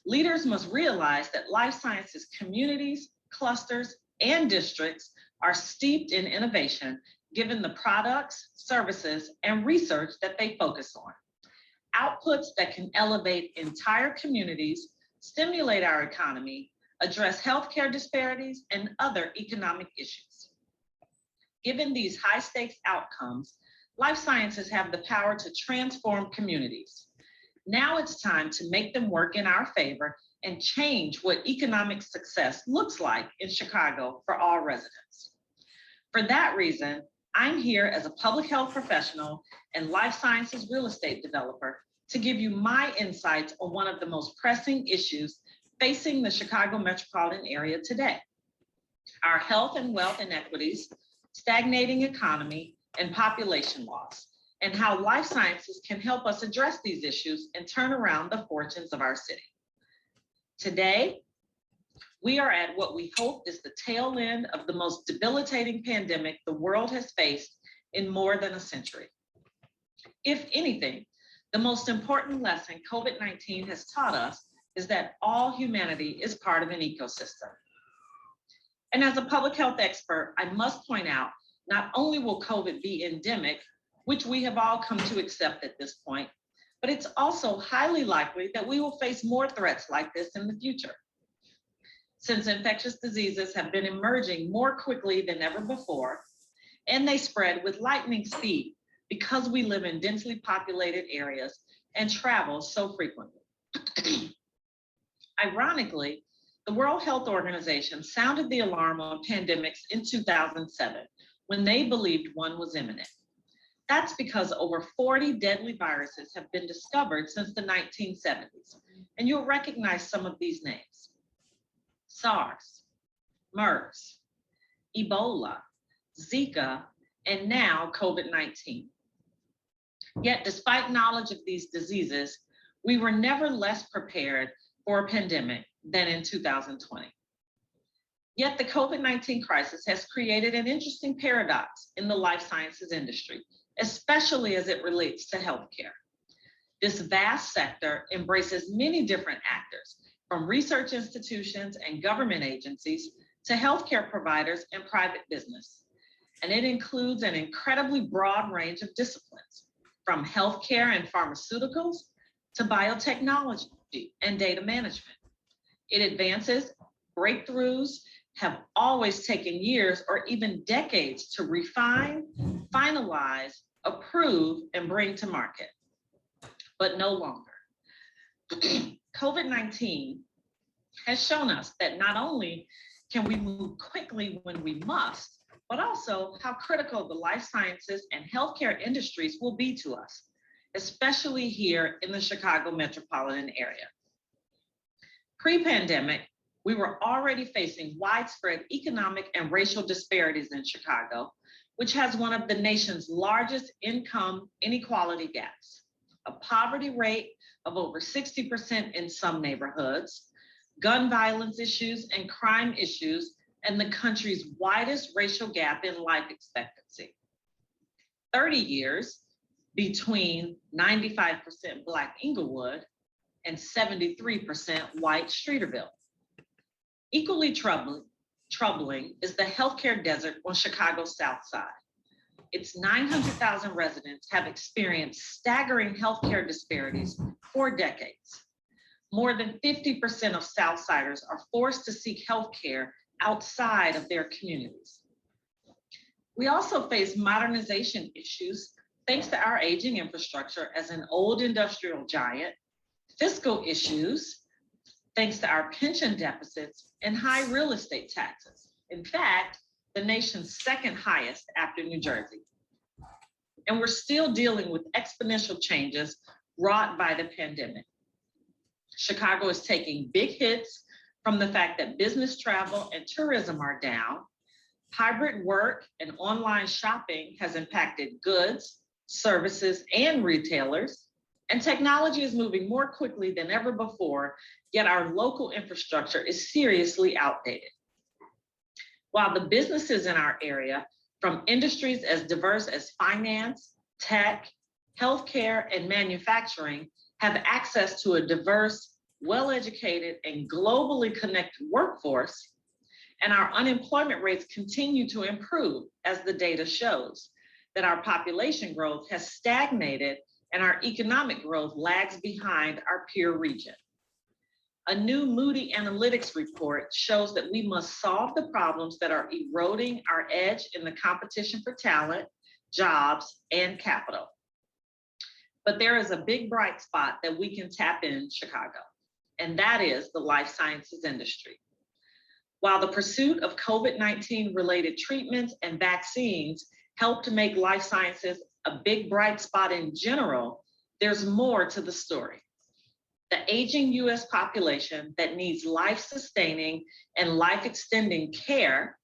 Leaders must realize that life sciences communities, clusters, and districts are steeped in innovation, given the products, services, and research that they focus on. Outputs that can elevate entire communities, stimulate our economy, address healthcare disparities, and other economic issues. Given these high-stakes outcomes, life sciences have the power to transform communities. Now it's time to make them work in our favor and change what economic success looks like in Chicago for all residents. For that reason, I'm here as a public health professional and life sciences real estate developer to give you my insights on one of the most pressing issues facing the Chicago metropolitan area today: our health and wealth inequities, stagnating economy, and population loss, and how life sciences can help us address these issues and turn around the fortunes of our city. Today, we are at what we hope is the tail end of the most debilitating pandemic the world has faced in more than a century. If anything, the most important lesson COVID-19 has taught us is that all humanity is part of an ecosystem. And as a public health expert, I must point out, not only will COVID be endemic, which we have all come to accept at this point, but it's also highly likely that we will face more threats like this in the future. Since infectious diseases have been emerging more quickly than ever before, and they spread with lightning speed because we live in densely populated areas and travel so frequently. Ironically, the World Health Organization sounded the alarm on pandemics in 2007 when they believed one was imminent. That's because over 40 deadly viruses have been discovered since the 1970s, and you'll recognize some of these names: SARS, MERS, Ebola, Zika, and now COVID-19. Yet despite knowledge of these diseases, we were never less prepared for a pandemic than in 2020. Yet the COVID-19 crisis has created an interesting paradox in the life sciences industry, especially as it relates to healthcare. This vast sector embraces many different actors, from research institutions and government agencies to healthcare providers and private business. And it includes an incredibly broad range of disciplines, from healthcare and pharmaceuticals to biotechnology and data management. It advances, breakthroughs have always taken years or even decades to refine, finalize, approve, and bring to market. but no longer. COVID-19 has shown us that not only can we move quickly when we must, but also how critical the life sciences and healthcare industries will be to us, especially here in the Chicago metropolitan area. Pre-pandemic, we were already facing widespread economic and racial disparities in Chicago, which has one of the nation's largest income inequality gaps, a poverty rate of over 60% in some neighborhoods, gun violence issues and crime issues, and the country's widest racial gap in life expectancy. 30 years between 95% Black Inglewood and 73% white Streeterville. Equally troubling is the healthcare desert on Chicago's South Side. Its 900,000 residents have experienced staggering healthcare disparities for decades. More than 50% of Southsiders are forced to seek healthcare outside of their communities. We also face modernization issues thanks to our aging infrastructure as an old industrial giant, fiscal issues thanks to our pension deficits and high real estate taxes. In fact, the nation's second highest after New Jersey. And we're still dealing with exponential changes wrought by the pandemic. Chicago is taking big hits from the fact that business travel and tourism are down. Hybrid work and online shopping has impacted goods, services, and retailers. And technology is moving more quickly than ever before, yet our local infrastructure is seriously outdated. While the businesses in our area, from industries as diverse as finance, tech, healthcare, and manufacturing, have access to a diverse, well-educated, and globally connected workforce, and our unemployment rates continue to improve, as the data shows, that our population growth has stagnated and our economic growth lags behind our peer region. A new Moody Analytics report shows that we must solve the problems that are eroding our edge in the competition for talent, jobs, and capital. But there is a big bright spot that we can tap in Chicago, and that is the life sciences industry. While the pursuit of COVID-19 related treatments and vaccines helped to make life sciences a big bright spot in general, there's more to the story. The aging US population that needs life-sustaining and life-extending care,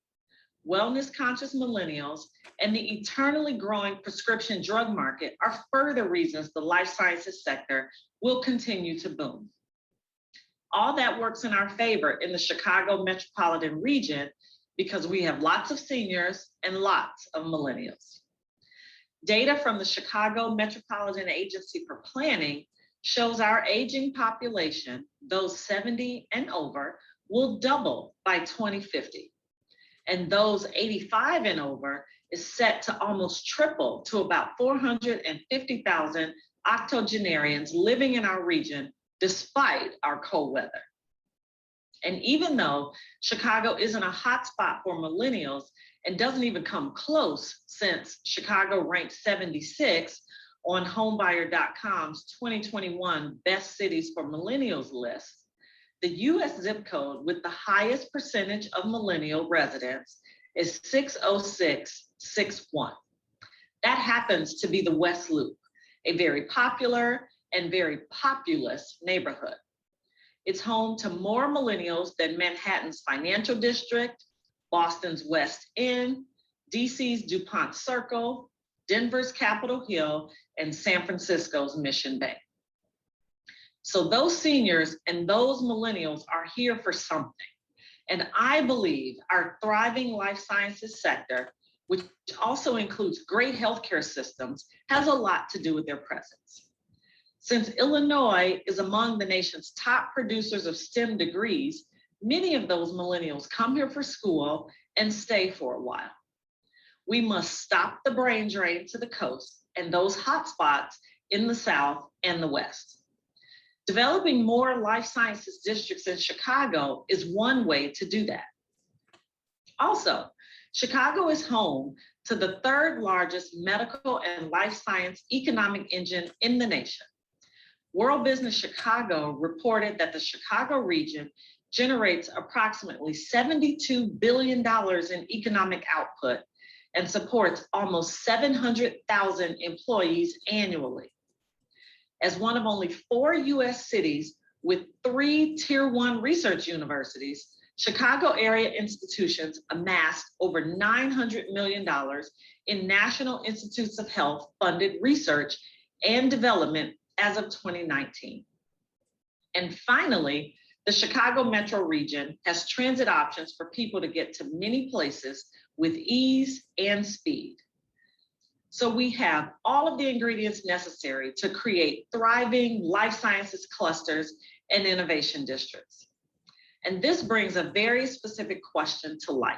wellness-conscious millennials, and the eternally growing prescription drug market are further reasons the life sciences sector will continue to boom. All that works in our favor in the Chicago metropolitan region because we have lots of seniors and lots of millennials. Data from the Chicago Metropolitan Agency for Planning shows our aging population, those 70 and over, will double by 2050. And those 85 and over is set to almost triple to about 450,000 octogenarians living in our region despite our cold weather. And even though Chicago isn't a hotspot for millennials and doesn't even come close since Chicago ranked 76 on homebuyer.com's 2021 Best Cities for Millennials list, the US zip code with the highest percentage of millennial residents is 60661. That happens to be the West Loop, a very popular and very populous neighborhood. It's home to more millennials than Manhattan's Financial District, Boston's West End, DC's DuPont Circle, Denver's Capitol Hill, and San Francisco's Mission Bay. So those seniors and those millennials are here for something. And I believe our thriving life sciences sector, which also includes great healthcare systems, has a lot to do with their presence. Since Illinois is among the nation's top producers of STEM degrees, many of those millennials come here for school and stay for a while. We must stop the brain drain to the coast and those hotspots in the South and the West. Developing more life sciences districts in Chicago is one way to do that. Also, Chicago is home to the third largest medical and life science economic engine in the nation. World Business Chicago reported that the Chicago region generates approximately $72 billion in economic output and supports almost 700,000 employees annually. As one of only 4 US cities with 3 Tier 1 research universities, Chicago area institutions amassed over $900 million in National Institutes of Health funded research and development as of 2019. And finally, the Chicago metro region has transit options for people to get to many places with ease and speed. So we have all of the ingredients necessary to create thriving life sciences clusters and innovation districts. And this brings a very specific question to light.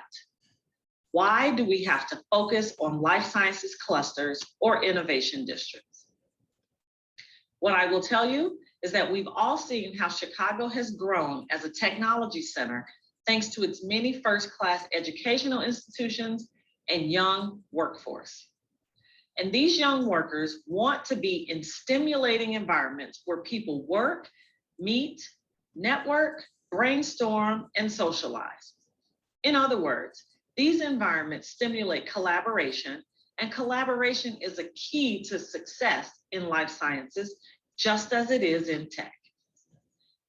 Why do we have to focus on life sciences clusters or innovation districts? What I will tell you is that we've all seen how Chicago has grown as a technology center thanks to its many first-class educational institutions and young workforce. And these young workers want to be in stimulating environments where people work, meet, network, brainstorm, and socialize. In other words, these environments stimulate collaboration, and collaboration is a key to success in life sciences, just as it is in tech.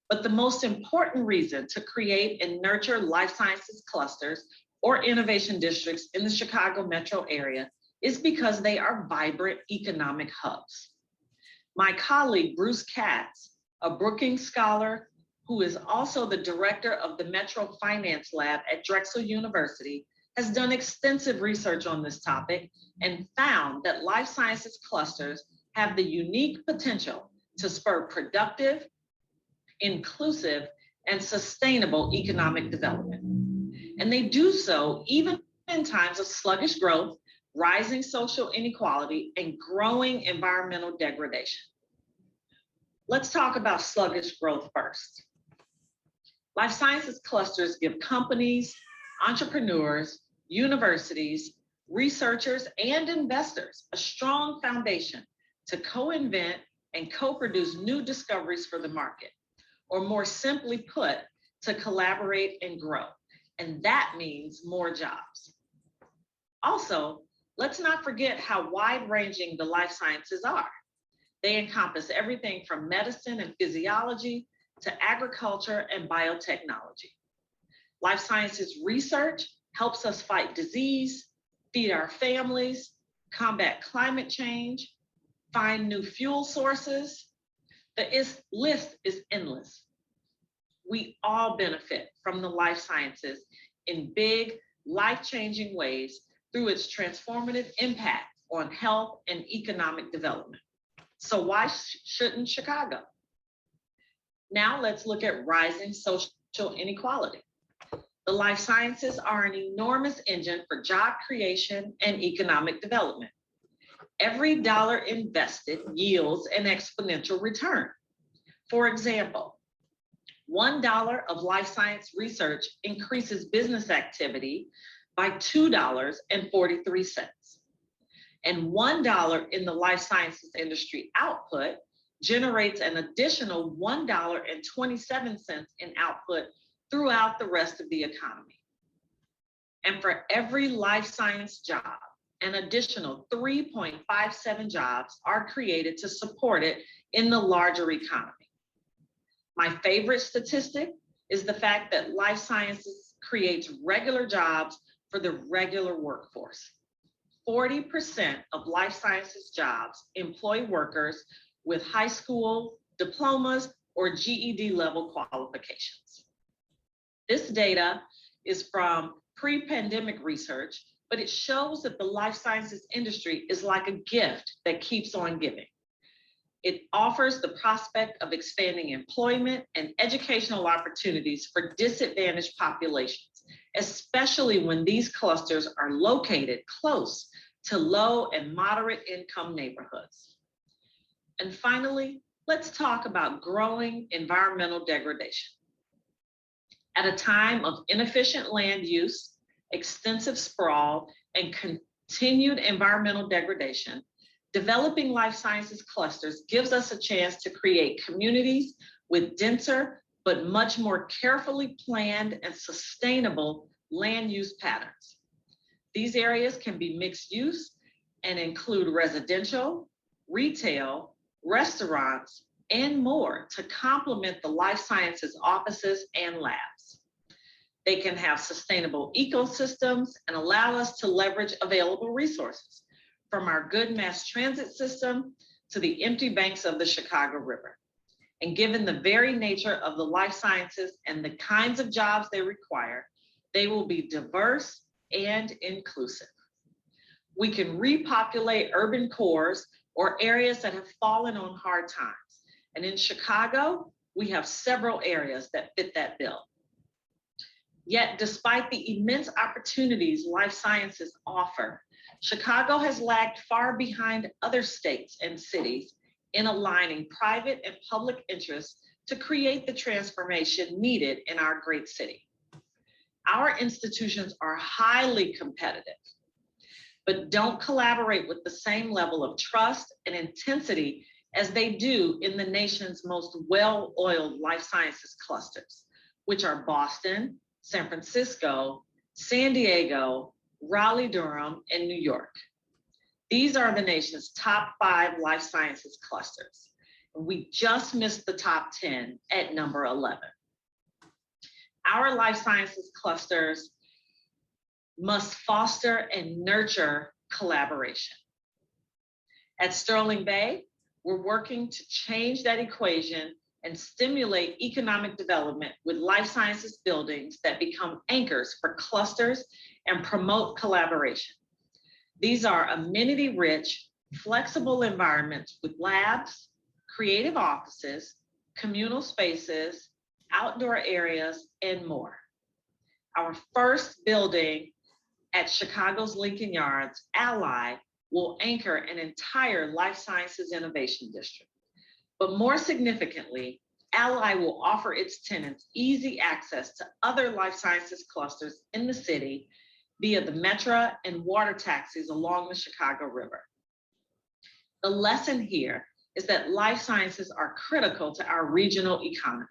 But the most important reason to create and nurture life sciences clusters or innovation districts in the Chicago metro area is because they are vibrant economic hubs. My colleague, Bruce Katz, a Brookings scholar who is also the director of the Metro Finance Lab at Drexel University, has done extensive research on this topic and found that life sciences clusters have the unique potential to spur productive, inclusive, and sustainable economic development. And they do so even in times of sluggish growth, rising social inequality, and growing environmental degradation. Let's talk about sluggish growth first. Life sciences clusters give companies, entrepreneurs, universities, researchers, and investors a strong foundation to co-invent and co-produce new discoveries for the market, or more simply put, to collaborate and grow. And that means more jobs. Also, let's not forget how wide-ranging the life sciences are. They encompass everything from medicine and physiology to agriculture and biotechnology. Life sciences research helps us fight disease, feed our families, combat climate change, find new fuel sources. The list is endless. We all benefit from the life sciences in big, life-changing ways through its transformative impact on health and economic development. So why shouldn't Chicago? Now let's look at rising social inequality. The life sciences are an enormous engine for job creation and economic development. Every dollar invested yields an exponential return. For example, $1 of life science research increases business activity by $2.43. And $1 in the life sciences industry output generates an additional $1.27 in output throughout the rest of the economy. And for every life science job, an additional 3.57 jobs are created to support it in the larger economy. My favorite statistic is the fact that life sciences creates regular jobs for the regular workforce. 40% of life sciences jobs employ workers with high school diplomas or GED level qualifications. This data is from pre-pandemic research, but it shows that the life sciences industry is like a gift that keeps on giving. It offers the prospect of expanding employment and educational opportunities for disadvantaged populations, especially when these clusters are located close to low and moderate income neighborhoods. And finally, let's talk about growing environmental degradation. At a time of inefficient land use, extensive sprawl, and continued environmental degradation, Developing life sciences clusters gives us a chance to create communities with denser but much more carefully planned and sustainable land use patterns. These areas can be mixed use and include residential, retail, restaurants, and more to complement the life sciences offices and labs. They can have sustainable ecosystems and allow us to leverage available resources, from our good mass transit system to the empty banks of the Chicago River. And given the very nature of the life sciences and the kinds of jobs they require, they will be diverse and inclusive. We can repopulate urban cores or areas that have fallen on hard times. And in Chicago, we have several areas that fit that bill. Yet, despite the immense opportunities life sciences offer, Chicago has lagged far behind other states and cities in aligning private and public interests to create the transformation needed in our great city. Our institutions are highly competitive, but don't collaborate with the same level of trust and intensity as they do in the nation's most well-oiled life sciences clusters, which are Boston, San Francisco, San Diego, Raleigh-Durham, and New York. These are the nation's top 5 life sciences clusters. We just missed the top 10 at number 11. Our life sciences clusters must foster and nurture collaboration. At Sterling Bay, we're working to change that equation and stimulate economic development with life sciences buildings that become anchors for clusters and promote collaboration. These are amenity-rich, flexible environments with labs, creative offices, communal spaces, outdoor areas, and more. Our first building at Chicago's Lincoln Yards, Ally, will anchor an entire life sciences innovation district. But more significantly, Ally will offer its tenants easy access to other life sciences clusters in the city via the Metra and water taxis along the Chicago River. The lesson here is that life sciences are critical to our regional economy.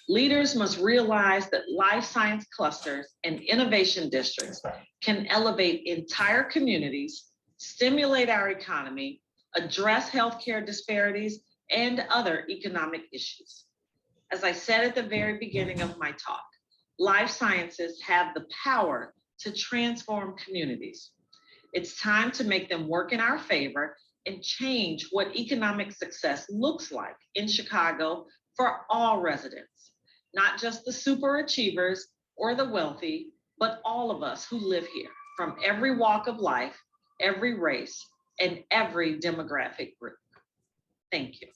Leaders must realize that life science clusters and innovation districts can elevate entire communities, stimulate our economy, address healthcare disparities, and other economic issues. As I said at the very beginning of my talk, life sciences have the power to transform communities. It's time to make them work in our favor and change what economic success looks like in Chicago for all residents, not just the super achievers or the wealthy, but all of us who live here, from every walk of life, every race, and every demographic group. Thank you.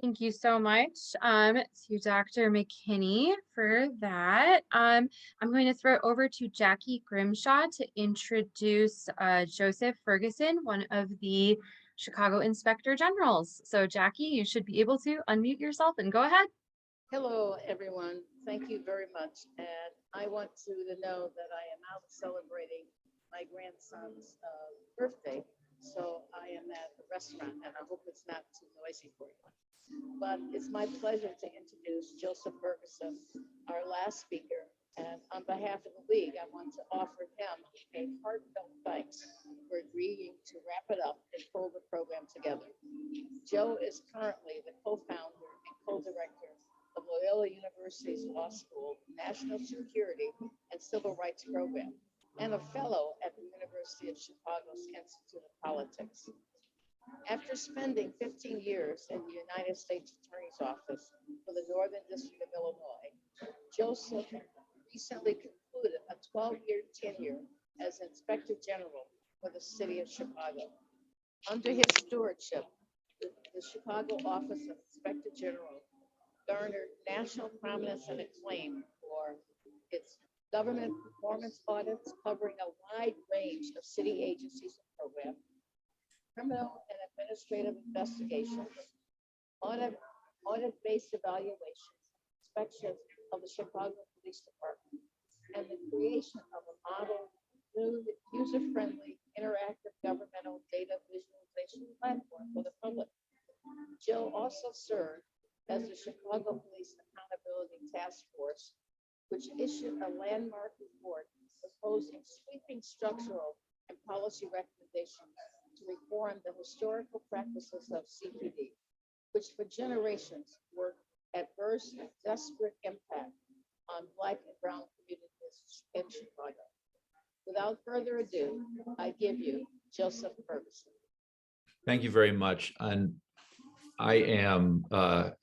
Thank you so much to Dr. McKinney for that. I'm going to throw it over to Jackie Grimshaw to introduce Joseph Ferguson, one of the Chicago Inspector Generals. So Jackie, you should be able to unmute yourself and go ahead. Hello, everyone. Thank you very much. And I want you to know that I am out celebrating my grandson's birthday. So I am at the restaurant and I hope it's not too noisy for you. But it's my pleasure to introduce Joseph Ferguson, our last speaker. And on behalf of the league, I want to offer him a heartfelt thanks for agreeing to wrap it up and pull the program together. Joe is currently the co-founder and co-director of Loyola University's Law School National Security and Civil Rights Program, and a fellow at the University of Chicago's Institute of Politics. After spending 15 years in the United States Attorney's Office for the Northern District of Illinois, Joseph recently concluded a 12-year tenure as Inspector General for the City of Chicago. Under his stewardship, the Chicago Office of Inspector General garnered national prominence and acclaim for its government performance audits covering a wide range of city agencies and programs, criminal and administrative investigations, audit-based evaluations, inspections of the Chicago Police Department, and the creation of a model new user-friendly interactive governmental data visualization platform for the public. Jill also served as the Chicago Police Accountability Task Force, which issued a landmark report proposing sweeping structural and policy recommendations to reform the historical practices of CPD, which for generations were adverse and desperate impact on Black and Brown communities in Chicago. Without further ado, I give you Joseph Ferguson. Thank you very much. And I am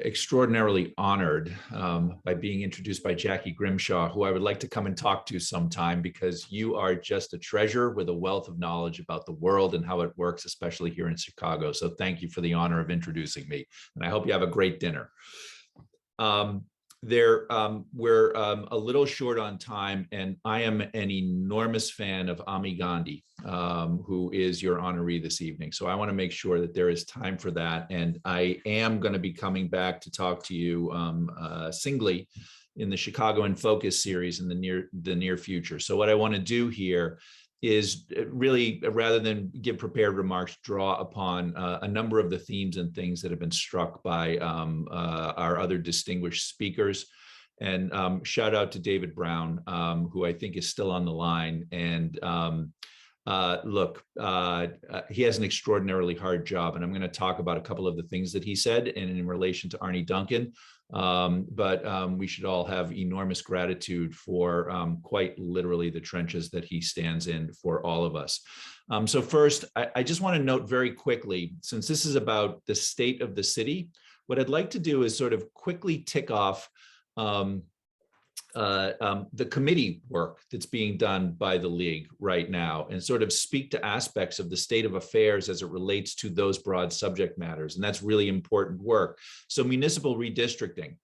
extraordinarily honored by being introduced by Jackie Grimshaw, who I would like to come and talk to sometime, because you are just a treasure with a wealth of knowledge about the world and how it works, especially here in Chicago. So thank you for the honor of introducing me. And I hope you have a great dinner. We're a little short on time, and I am an enormous fan of Ami Gandhi, who is your honoree this evening. So I want to make sure that there is time for that. And I am going to be coming back to talk to you singly in the Chicago Infocus series in the near future. So what I want to do here is really, rather than give prepared remarks, draw upon a number of the themes and things that have been struck by our other distinguished speakers. And shout out to David Brown, who I think is still on the line. And look, he has an extraordinarily hard job, and I'm going to talk about a couple of the things that he said and in relation to Arne Duncan. But we should all have enormous gratitude for quite literally the trenches that he stands in for all of us. So first, I just want to note very quickly, since this is about the state of the city, what I'd like to do is sort of quickly tick off the committee work that's being done by the league right now, and sort of speak to aspects of the state of affairs as it relates to those broad subject matters. And that's really important work. So municipal redistricting,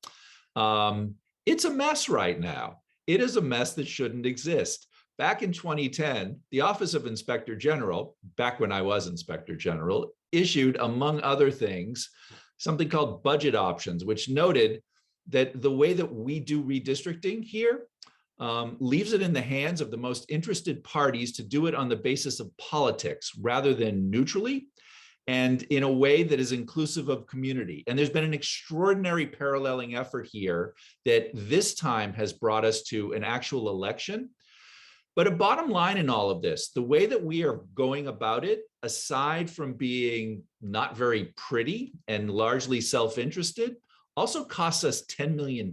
it's a mess right now. It is a mess that shouldn't exist. Back in 2010, the Office of Inspector General, back when I was Inspector General, issued, among other things, something called budget options, which noted that the way that we do redistricting here leaves it in the hands of the most interested parties to do it on the basis of politics rather than neutrally, and in a way that is inclusive of community. And there's been an extraordinary paralleling effort here that this time has brought us to an actual election. But a bottom line in all of this, the way that we are going about it, aside from being not very pretty and largely self-interested, also costs us $10 million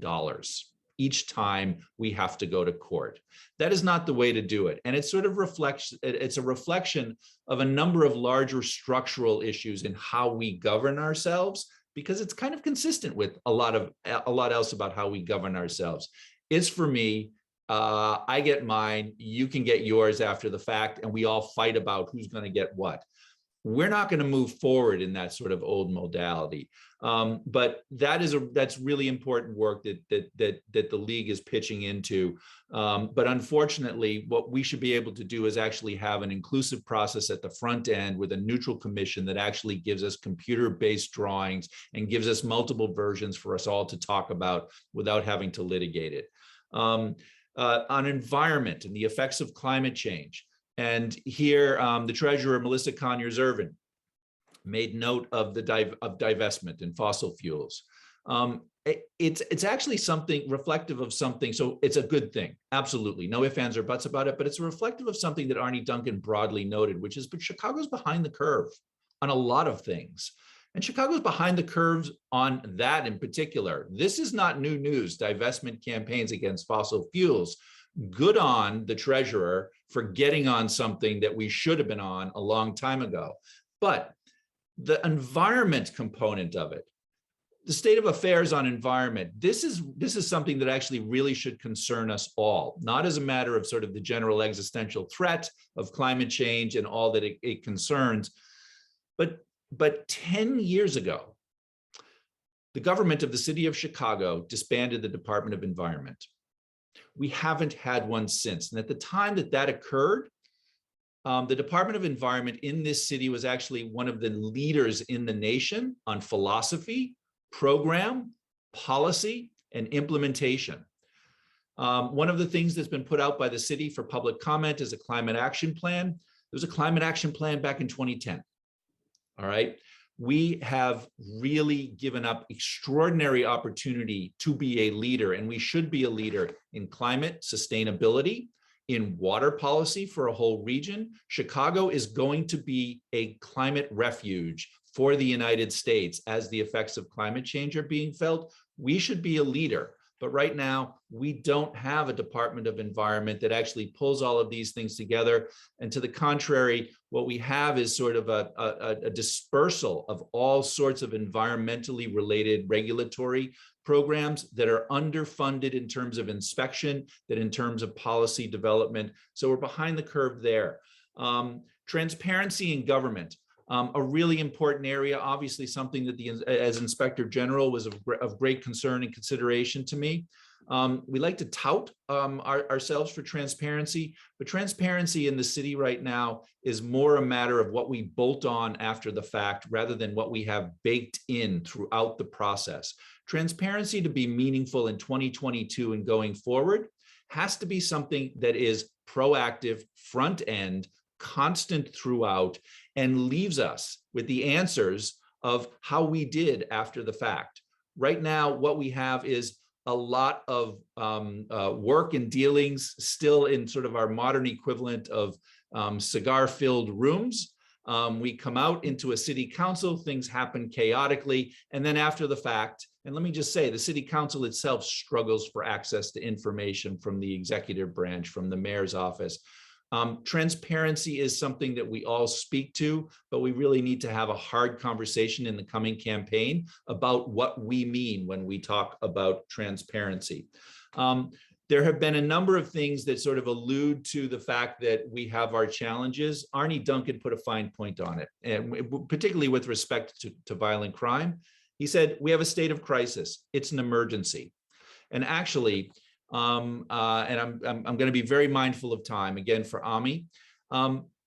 each time we have to go to court. That is not the way to do it. And it sort of reflects, it's a reflection of a number of larger structural issues in how we govern ourselves, because it's kind of consistent with a lot else about how we govern ourselves. It's for me, I get mine, you can get yours after the fact, and we all fight about who's going to get what. We're not going to move forward in that sort of old modality. But that's really important work that the league is pitching into. But unfortunately, what we should be able to do is actually have an inclusive process at the front end with a neutral commission that actually gives us computer-based drawings and gives us multiple versions for us all to talk about without having to litigate it. On environment and the effects of climate change. And here, the Treasurer Melissa Conyears-Ervin made note of the divestment in fossil fuels. It's actually something reflective of something, so it's a good thing, absolutely, no ifs, ands, or buts about it, but it's reflective of something that Arne Duncan broadly noted, which is, but Chicago's behind the curve on a lot of things. And Chicago's behind the curves on that in particular. This is not new news, divestment campaigns against fossil fuels. Good on the treasurer for getting on something that we should have been on a long time ago. But the environment component of it, the state of affairs on environment, this is something that actually really should concern us all, not as a matter of sort of the general existential threat of climate change and all that it concerns. But 10 years ago, the government of the city of Chicago disbanded the Department of Environment. We haven't had one since. And at the time that occurred, the Department of Environment in this city was actually one of the leaders in the nation on philosophy, program, policy, and implementation. One of the things that's been put out by the city for public comment is a climate action plan. There was a climate action plan back in 2010. All right. We have really given up extraordinary opportunity to be a leader, and we should be a leader in climate sustainability, in water policy for a whole region. Chicago is going to be a climate refuge for the United States as the effects of climate change are being felt. We should be a leader. But right now, we don't have a Department of Environment that actually pulls all of these things together. And to the contrary, what we have is sort of a dispersal of all sorts of environmentally related regulatory programs that are underfunded in terms of inspection, that in terms of policy development. So we're behind the curve there. Transparency in government. A really important area, obviously something that as Inspector General was of great concern and consideration to me. We like to tout ourselves for transparency, but transparency in the city right now is more a matter of what we bolt on after the fact rather than what we have baked in throughout the process. Transparency to be meaningful in 2022 and going forward has to be something that is proactive, front end, constant throughout, and leaves us with the answers of how we did after the fact. Right now, what we have is a lot of work and dealings still in sort of our modern equivalent of cigar-filled rooms. We come out into a city council, things happen chaotically, and then after the fact, and let me just say, the city council itself struggles for access to information from the executive branch, from the mayor's office. Transparency is something that we all speak to, but we really need to have a hard conversation in the coming campaign about what we mean when we talk about transparency. There have been a number of things that sort of allude to the fact that we have our challenges. Arne Duncan put a fine point on it, and particularly with respect to violent crime. He said, we have a state of crisis. It's an emergency. And actually, and I'm going to be very mindful of time again for Ami.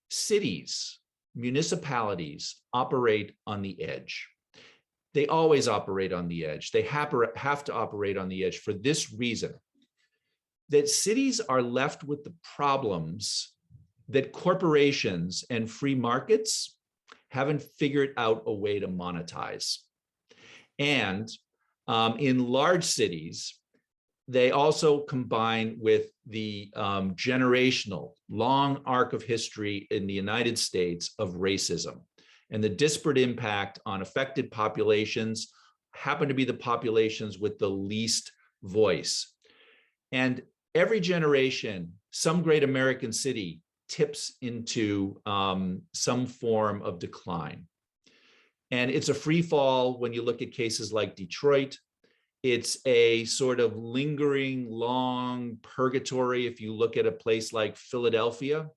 Cities, municipalities operate on the edge. They always operate on the edge. They have to operate on the edge for this reason, that cities are left with the problems that corporations and free markets haven't figured out a way to monetize. And in large cities, they also combine with the generational long arc of history in the United States of racism and the disparate impact on affected populations happen to be the populations with the least voice. And every generation, some great American city tips into some form of decline. And it's a free fall when you look at cases like Detroit. It's a sort of lingering, long purgatory if you look at a place like Philadelphia.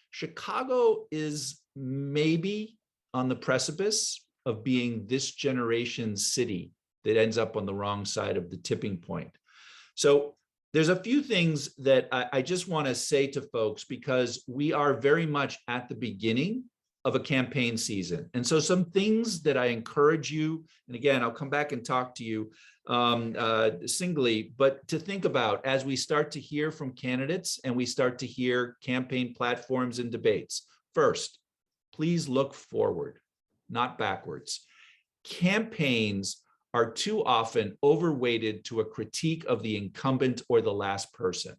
Chicago is maybe on the precipice of being this generation's city that ends up on the wrong side of the tipping point. So there's a few things that I just want to say to folks, because we are very much at the beginning of a campaign season. And so some things that I encourage you, and again, I'll come back and talk to you singly, but to think about as we start to hear from candidates and we start to hear campaign platforms and debates. First, please look forward, not backwards. Campaigns are too often overweighted to a critique of the incumbent or the last person.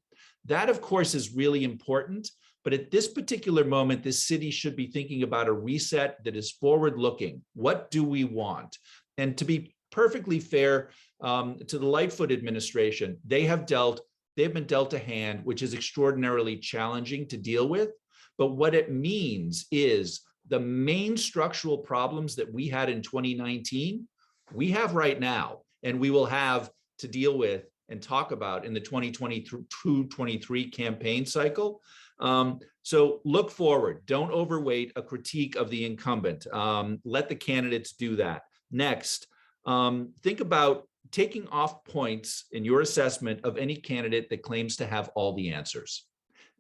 That, of course, is really important. But at this particular moment, this city should be thinking about a reset that is forward-looking. What do we want? And to be perfectly fair to the Lightfoot administration, they've been dealt a hand which is extraordinarily challenging to deal with. But what it means is the main structural problems that we had in 2019, we have right now, and we will have to deal with and talk about in the 2022-23 campaign cycle. So look forward, don't overweight a critique of the incumbent. Let the candidates do that. Next, think about taking off points in your assessment of any candidate that claims to have all the answers.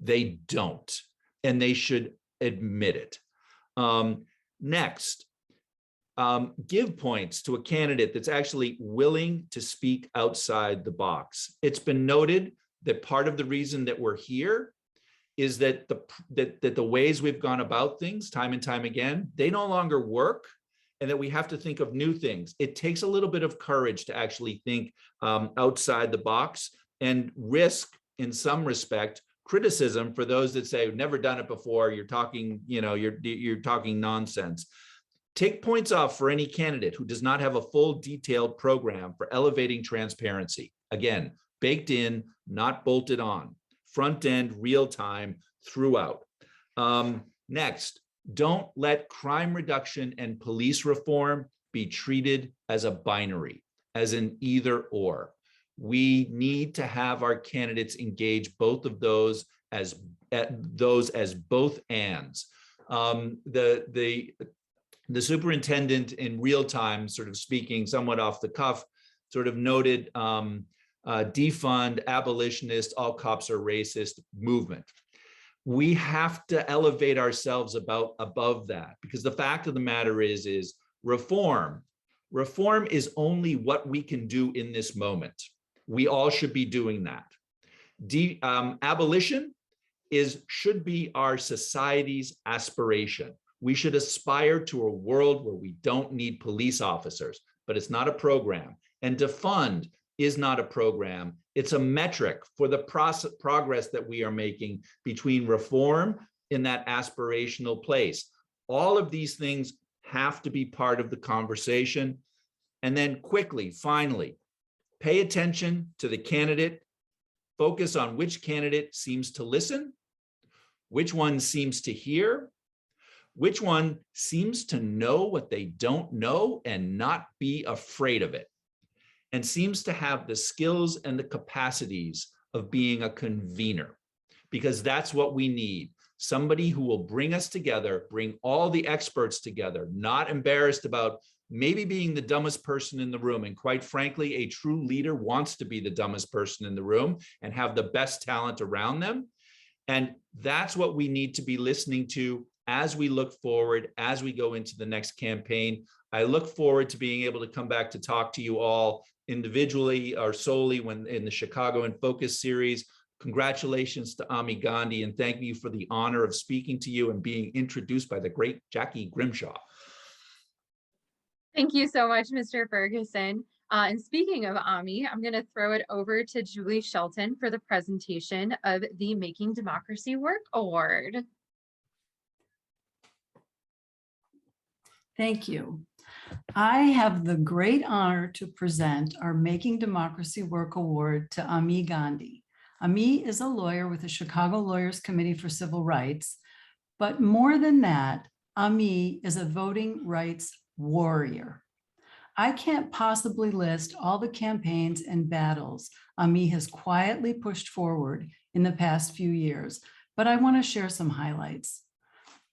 They don't, and they should admit it. Next, give points to a candidate that's actually willing to speak outside the box. It's been noted that part of the reason that we're here is that the ways we've gone about things time and time again, they no longer work, and that we have to think of new things. It takes a little bit of courage to actually think outside the box and risk, in some respect, criticism for those that say, never done it before, you're talking, you're talking nonsense. Take points off for any candidate who does not have a full detailed program for elevating transparency. Again, baked in, not bolted on, front end, real time, throughout. Next, don't let crime reduction and police reform be treated as a binary, as an either or. We need to have our candidates engage both of those as both ands. The superintendent in real time, sort of speaking somewhat off the cuff, sort of noted defund, abolitionist, all cops are racist movement. We have to elevate ourselves above that, because the fact of the matter is reform is only what we can do in this moment. We all should be doing that. Abolition should be our society's aspiration. We should aspire to a world where we don't need police officers, but it's not a program. And defund is not a program. It's a metric for the progress that we are making between reform in that aspirational place. All of these things have to be part of the conversation. And then quickly, finally, pay attention to the candidate. Focus on which candidate seems to listen, which one seems to hear, which one seems to know what they don't know and not be afraid of it, and seems to have the skills and the capacities of being a convener, because that's what we need. Somebody who will bring us together, bring all the experts together, not embarrassed about maybe being the dumbest person in the room. And quite frankly, a true leader wants to be the dumbest person in the room and have the best talent around them. And that's what we need to be listening to as we look forward, as we go into the next campaign. I look forward to being able to come back to talk to you all individually or solely when in the Chicago Infocus series. Congratulations to Ami Gandhi, and thank you for the honor of speaking to you and being introduced by the great Jackie Grimshaw. Thank you so much, Mr. Ferguson. And speaking of Ami, I'm going to throw it over to Julie Shelton for the presentation of the Making Democracy Work Award. Thank you. I have the great honor to present our Making Democracy Work Award to Ami Gandhi. Ami is a lawyer with the Chicago Lawyers Committee for Civil Rights, but more than that, Ami is a voting rights warrior. I can't possibly list all the campaigns and battles Ami has quietly pushed forward in the past few years, but I want to share some highlights.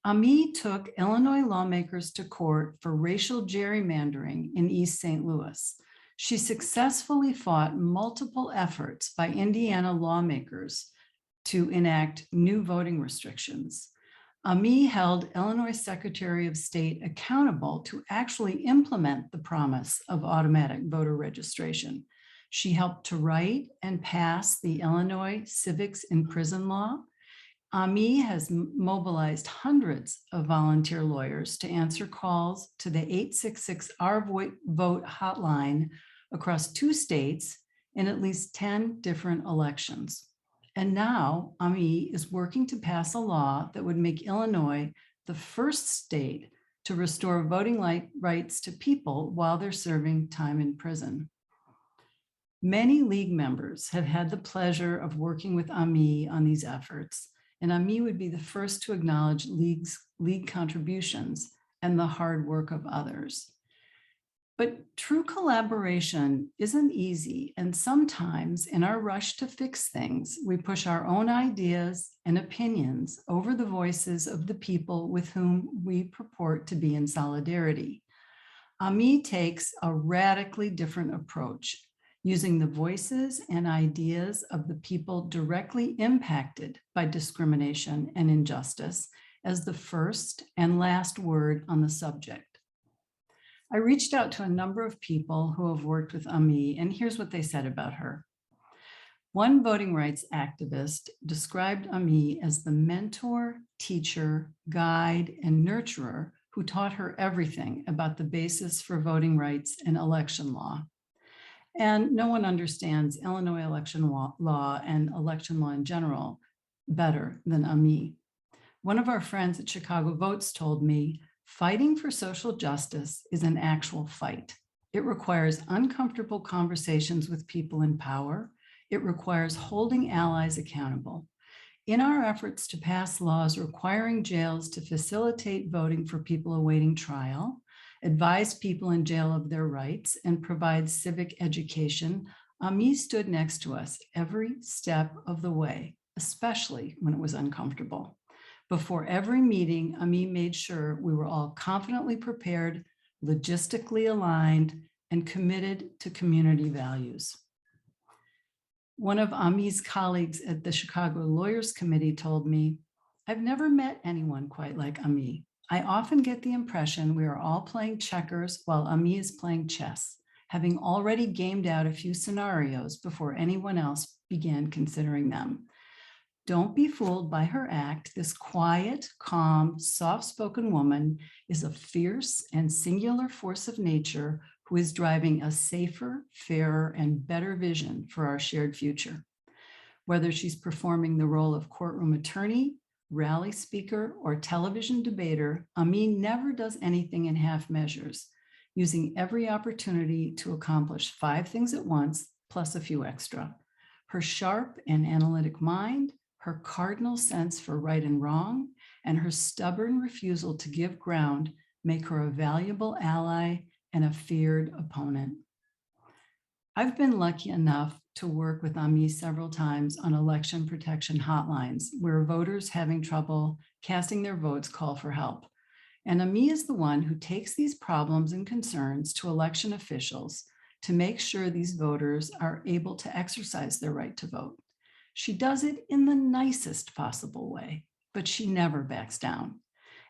Ami took Illinois lawmakers to court for racial gerrymandering in East St. Louis. She successfully fought multiple efforts by Indiana lawmakers to enact new voting restrictions. Ami held Illinois Secretary of State accountable to actually implement the promise of automatic voter registration. She helped to write and pass the Illinois Civics in Prison law. Ami has mobilized hundreds of volunteer lawyers to answer calls to the 866 Our Vote hotline across 2 states in at least 10 different elections. And now Ami is working to pass a law that would make Illinois the first state to restore voting rights to people while they're serving time in prison. Many league members have had the pleasure of working with Ami on these efforts, and Ami would be the first to acknowledge league contributions and the hard work of others. But true collaboration isn't easy, and sometimes in our rush to fix things, we push our own ideas and opinions over the voices of the people with whom we purport to be in solidarity. Ami takes a radically different approach, using the voices and ideas of the people directly impacted by discrimination and injustice as the first and last word on the subject. I reached out to a number of people who have worked with Ami, and here's what they said about her. One voting rights activist described Ami as the mentor, teacher, guide, and nurturer who taught her everything about the basis for voting rights and election law. And no one understands Illinois election law and election law in general better than Ami. One of our friends at Chicago Votes told me, fighting for social justice is an actual fight. It requires uncomfortable conversations with people in power. It requires holding allies accountable. In our efforts to pass laws requiring jails to facilitate voting for people awaiting trial, advise people in jail of their rights, and provide civic education, Ami stood next to us every step of the way, especially when it was uncomfortable. Before every meeting, Ami made sure we were all confidently prepared, logistically aligned, and committed to community values. One of Ami's colleagues at the Chicago Lawyers Committee told me, I've never met anyone quite like Ami. I often get the impression we are all playing checkers while Ami is playing chess, having already gamed out a few scenarios before anyone else began considering them. Don't be fooled by her act. This quiet, calm, soft-spoken woman is a fierce and singular force of nature who is driving a safer, fairer, and better vision for our shared future. Whether she's performing the role of courtroom attorney, rally speaker, or television debater, Ami never does anything in half measures, using every opportunity to accomplish 5 things at once, plus a few extra. Her sharp and analytic mind, her cardinal sense for right and wrong, and her stubborn refusal to give ground make her a valuable ally and a feared opponent. I've been lucky enough to work with Ami several times on election protection hotlines where voters having trouble casting their votes call for help. And Ami is the one who takes these problems and concerns to election officials to make sure these voters are able to exercise their right to vote. She does it in the nicest possible way, but she never backs down.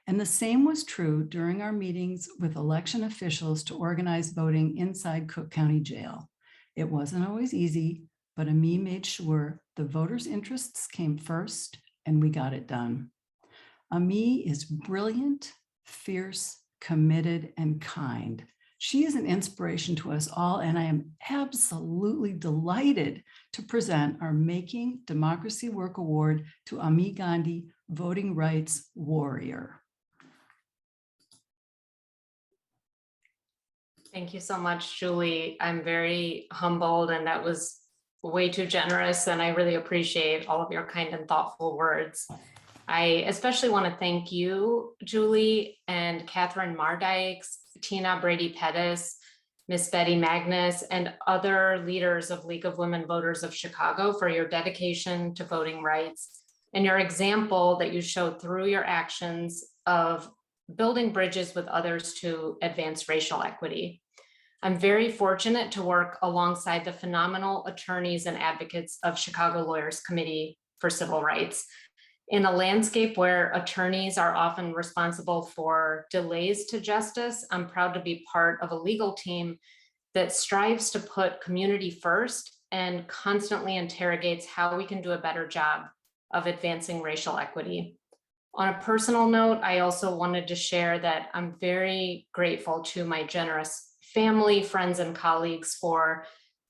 And the same was true during our meetings with election officials to organize voting inside Cook County Jail. It wasn't always easy, but Ami made sure the voters' interests came first and we got it done. Ami is brilliant, fierce, committed, and kind. She is an inspiration to us all, and I am absolutely delighted to present our Making Democracy Work Award to Ami Gandhi, Voting Rights Warrior. Thank you so much, Julie. I'm very humbled, and that was way too generous, and I really appreciate all of your kind and thoughtful words. I especially want to thank you, Julie, and Catherine Mardykes, Tina Brady-Pettis, Miss Betty Magnus, and other leaders of League of Women Voters of Chicago for your dedication to voting rights and your example that you showed through your actions of building bridges with others to advance racial equity. I'm very fortunate to work alongside the phenomenal attorneys and advocates of Chicago Lawyers Committee for Civil Rights. In a landscape where attorneys are often responsible for delays to justice, I'm proud to be part of a legal team that strives to put community first and constantly interrogates how we can do a better job of advancing racial equity. On a personal note, I also wanted to share that I'm very grateful to my generous family, friends, and colleagues for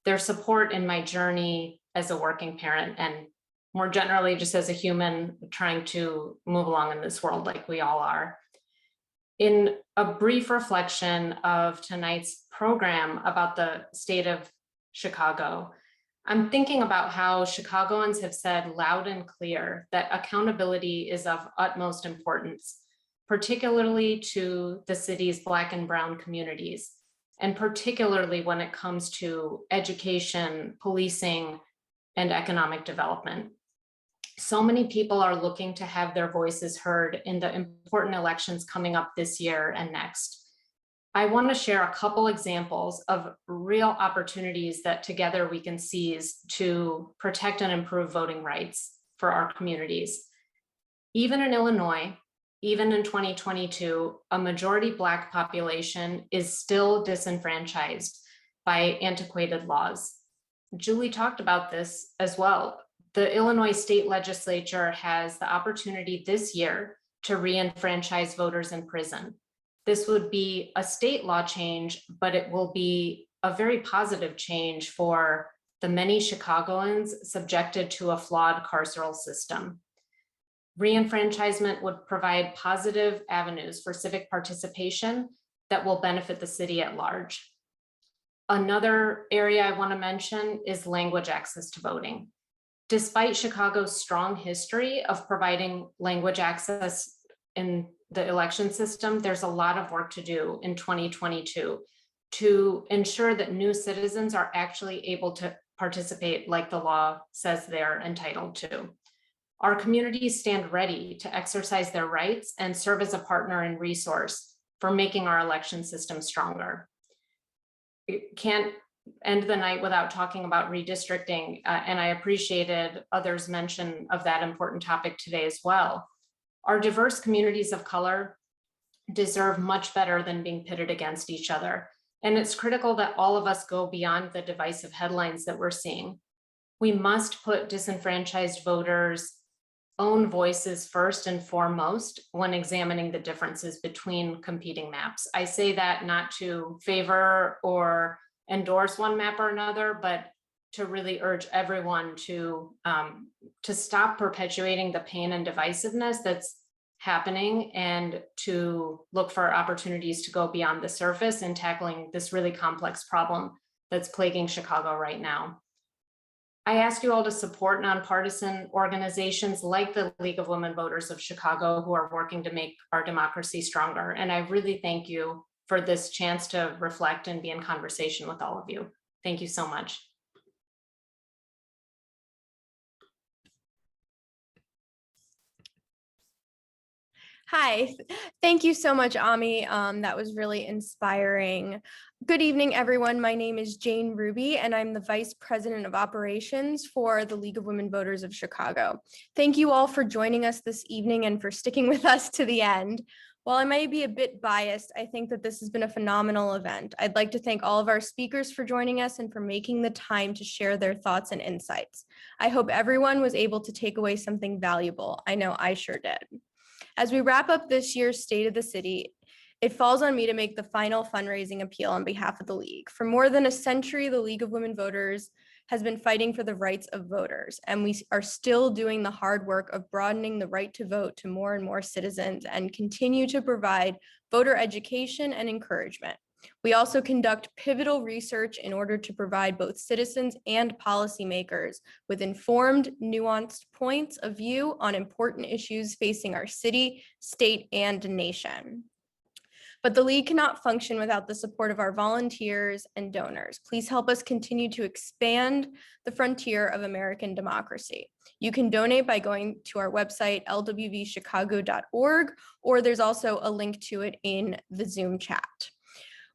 their support in my journey as a working parent and more generally just as a human trying to move along in this world like we all are. In a brief reflection of tonight's program about the state of Chicago, I'm thinking about how Chicagoans have said loud and clear that accountability is of utmost importance, particularly to the city's Black and Brown communities, and particularly when it comes to education, policing, and economic development. So many people are looking to have their voices heard in the important elections coming up this year and next. I want to share a couple examples of real opportunities that together we can seize to protect and improve voting rights for our communities. Even in Illinois, even in 2022, a majority Black population is still disenfranchised by antiquated laws. Julie talked about this as well. The Illinois state legislature has the opportunity this year to re-enfranchise voters in prison. This would be a state law change, but it will be a very positive change for the many Chicagoans subjected to a flawed carceral system. Re-enfranchisement would provide positive avenues for civic participation that will benefit the city at large. Another area I want to mention is language access to voting. Despite Chicago's strong history of providing language access in the election system, there's a lot of work to do in 2022 to ensure that new citizens are actually able to participate like the law says they're entitled to. Our communities stand ready to exercise their rights and serve as a partner and resource for making our election system stronger. It can't end the night without talking about redistricting, and I appreciated others' mention of that important topic today as well. Our diverse communities of color deserve much better than being pitted against each other. And it's critical that all of us go beyond the divisive headlines that we're seeing. We must put disenfranchised voters' own voices first and foremost when examining the differences between competing maps. I say that not to favor or endorse one map or another, but to really urge everyone to stop perpetuating the pain and divisiveness that's happening and to look for opportunities to go beyond the surface in tackling this really complex problem that's plaguing Chicago right now. I ask you all to support nonpartisan organizations like the League of Women Voters of Chicago who are working to make our democracy stronger. And I really thank you for this chance to reflect and be in conversation with all of you. Thank you so much. Hi, thank you so much, Ami. That was really inspiring. Good evening, everyone. My name is Jane Ruby, and I'm the Vice President of Operations for the League of Women Voters of Chicago. Thank you all for joining us this evening and for sticking with us to the end. While I may be a bit biased, I think that this has been a phenomenal event. I'd like to thank all of our speakers for joining us and for making the time to share their thoughts and insights. I hope everyone was able to take away something valuable. I know I sure did. As we wrap up this year's State of the City, it falls on me to make the final fundraising appeal on behalf of the League. For more than a century, the League of Women Voters has been fighting for the rights of voters, and we are still doing the hard work of broadening the right to vote to more and more citizens and continue to provide voter education and encouragement. We also conduct pivotal research in order to provide both citizens and policymakers with informed, nuanced points of view on important issues facing our city, state, and nation. But the League cannot function without the support of our volunteers and donors. Please help us continue to expand the frontier of American democracy. You can donate by going to our website, lwvchicago.org, or there's also a link to it in the Zoom chat.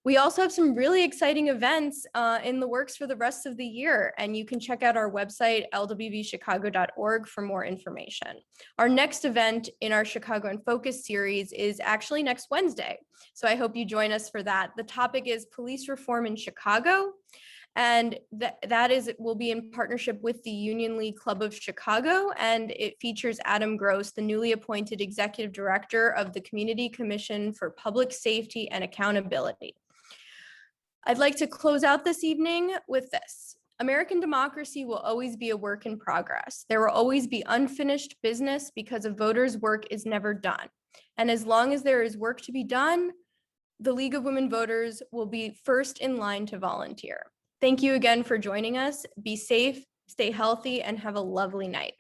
We also have some really exciting events in the works for the rest of the year, and you can check out our website, lwvchicago.org, for more information. Our next event in our Chicago in Focus series is actually next Wednesday, so I hope you join us for that. The topic is police reform in Chicago, and that will be in partnership with the Union League Club of Chicago, and it features Adam Gross, the newly appointed Executive Director of the Community Commission for Public Safety and Accountability. I'd like to close out this evening with this. American democracy will always be a work in progress. There will always be unfinished business because a voter's work is never done. And as long as there is work to be done, the League of Women Voters will be first in line to volunteer. Thank you again for joining us. Be safe, stay healthy, and have a lovely night.